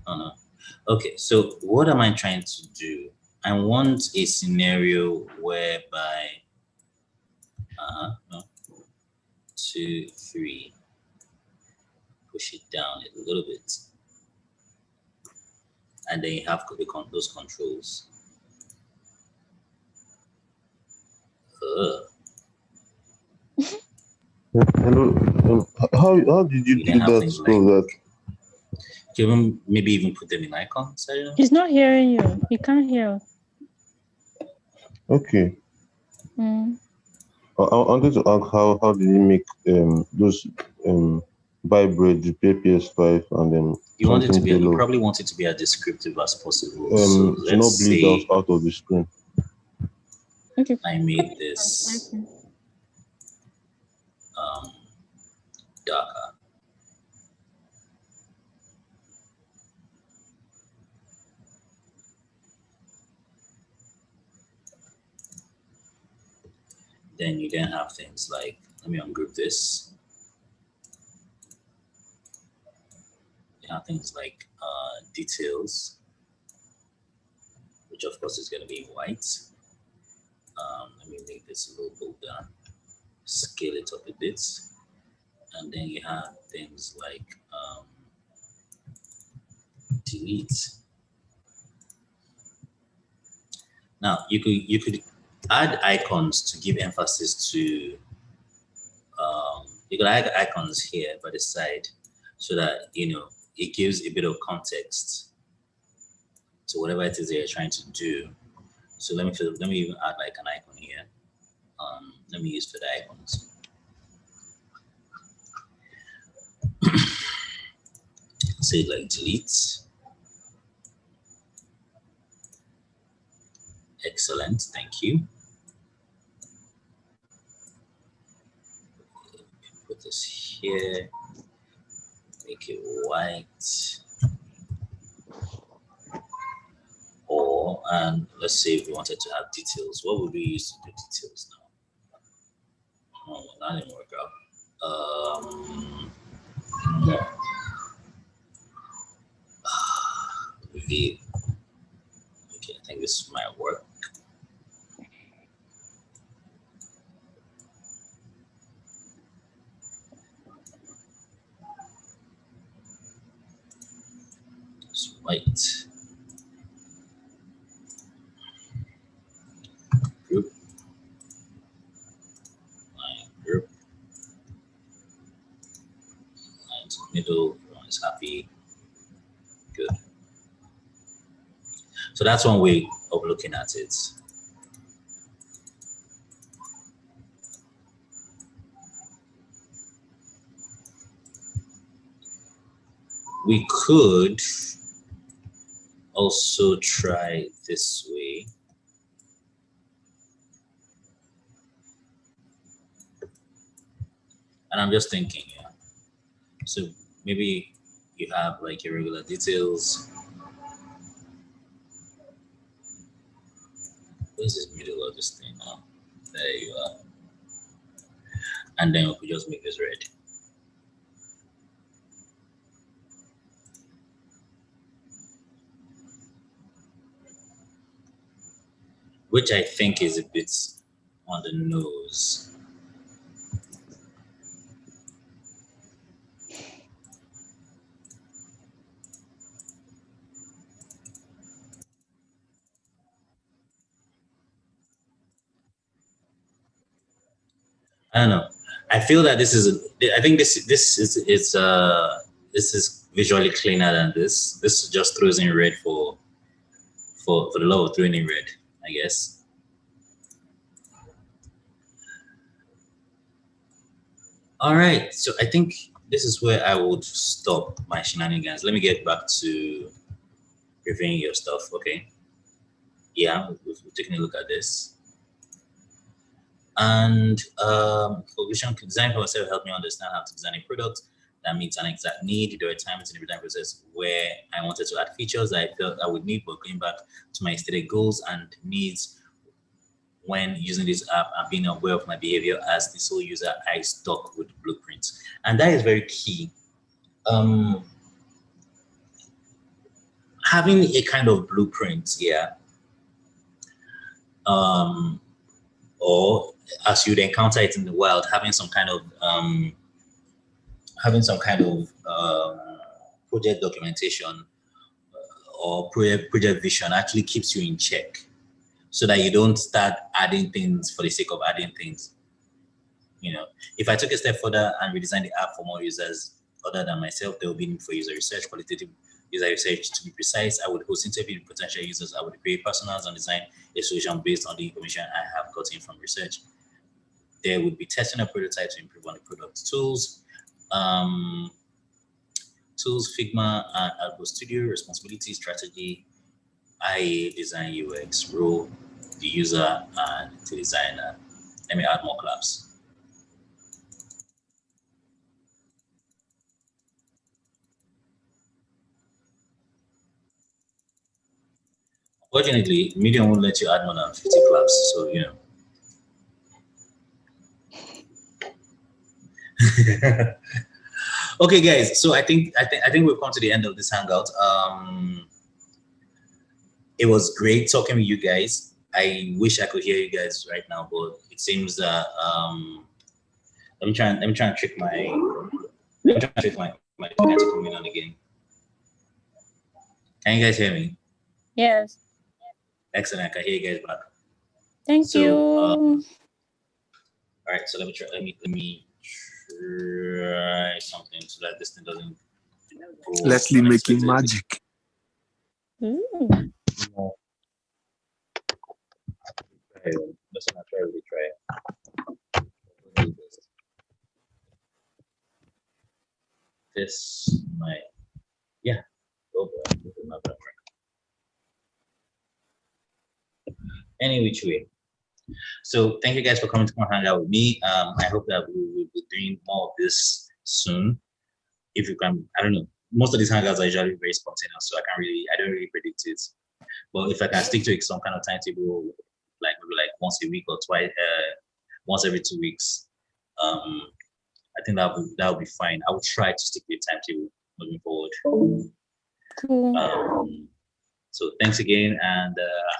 Oh no. Okay, so what am I trying to do? I want a scenario whereby 2, 3. Push it down a little bit. And then you have those controls. Hello. How did you do that so that? Can you maybe even put them in icons? He's not hearing you. He can't hear. Okay. I wanted to ask how did you make those vibrate the PS5 and then you want it to be you probably want it to be as descriptive as possible. So to not bleed out of the screen. Okay. I made this darker. Then you can have things like, let me ungroup this. You have things like details, which of course is going to be white. Let me make this a little bolder, scale it up a bit. And then you have things like delete. Now you could add icons to give emphasis to. You could add icons here by the side, so that it gives a bit of context to whatever it is that you're trying to do. So let me even add like an icon here. Let me use for the icons. Say like delete. Excellent, thank you. Put this here. Make it white. Or and let's say if we wanted to add details, what would we use to do details now? Oh, that didn't work out. View. Okay, I think this might work. Just wait. Group. Line group. Line to the middle. Everyone is happy. Good. So that's one way of looking at it. We could also try this way. And I'm just thinking, yeah. So maybe you have like your regular details. Where's this middle of this thing now? There you are. And then we could just make this red. Which I think is a bit on the nose. I don't know. I feel that this is. I think this is visually cleaner than this. This just throws in red for the love of throwing in red, I guess. All right. So I think this is where I would stop my shenanigans. Let me get back to reviewing your stuff. Okay. Yeah, we've taken a look at this. And for vision design for myself helped me understand how to design a product that meets an exact need. There were times in the design process where I wanted to add features that I felt I would need, but going back to my stated goals and needs when using this app and being aware of my behavior as the sole user, I stuck with blueprints. And that is very key. Having a kind of blueprint, yeah, or as you'd encounter it in the wild, having some kind of project documentation or project vision actually keeps you in check, so that you don't start adding things for the sake of adding things. You know, if I took a step further and redesigned the app for more users other than myself, there will be need for user research, qualitative user research to be precise. I would host interview with potential users. I would create personas and design a solution based on the information I have gotten from research. There would be testing a prototype to improve on the product. Tools, Figma and Algo Studio, responsibility, strategy, IA, design, UX, role, the user, and the designer. Let me add more claps. Unfortunately, Medium won't let you add more than 50 claps, so you know. Okay, guys. So I think we've come to the end of this hangout. It was great talking with you guys. I wish I could hear you guys right now, but it seems that let me try and trick my my to come in on again. Can you guys hear me? Yes. Excellent. I can hear you guys back. Thank you. All right. So let me try something so that this thing doesn't go. Leslie making magic. Let's not really try it. This might, yeah. Oh boy, this is not gonna work. Any which way. So thank you guys for coming to come hang out with me. I hope that we will be doing more of this soon. If you can, I don't know. Most of these hangouts are usually very spontaneous, so I don't really predict it. But if I can stick to some kind of timetable, like maybe like once a week or twice, once every 2 weeks, I think that would be fine. I would try to stick to a timetable moving forward. Cool. So thanks again, and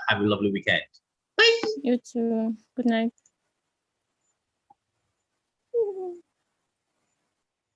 have a lovely weekend. You too. Good night.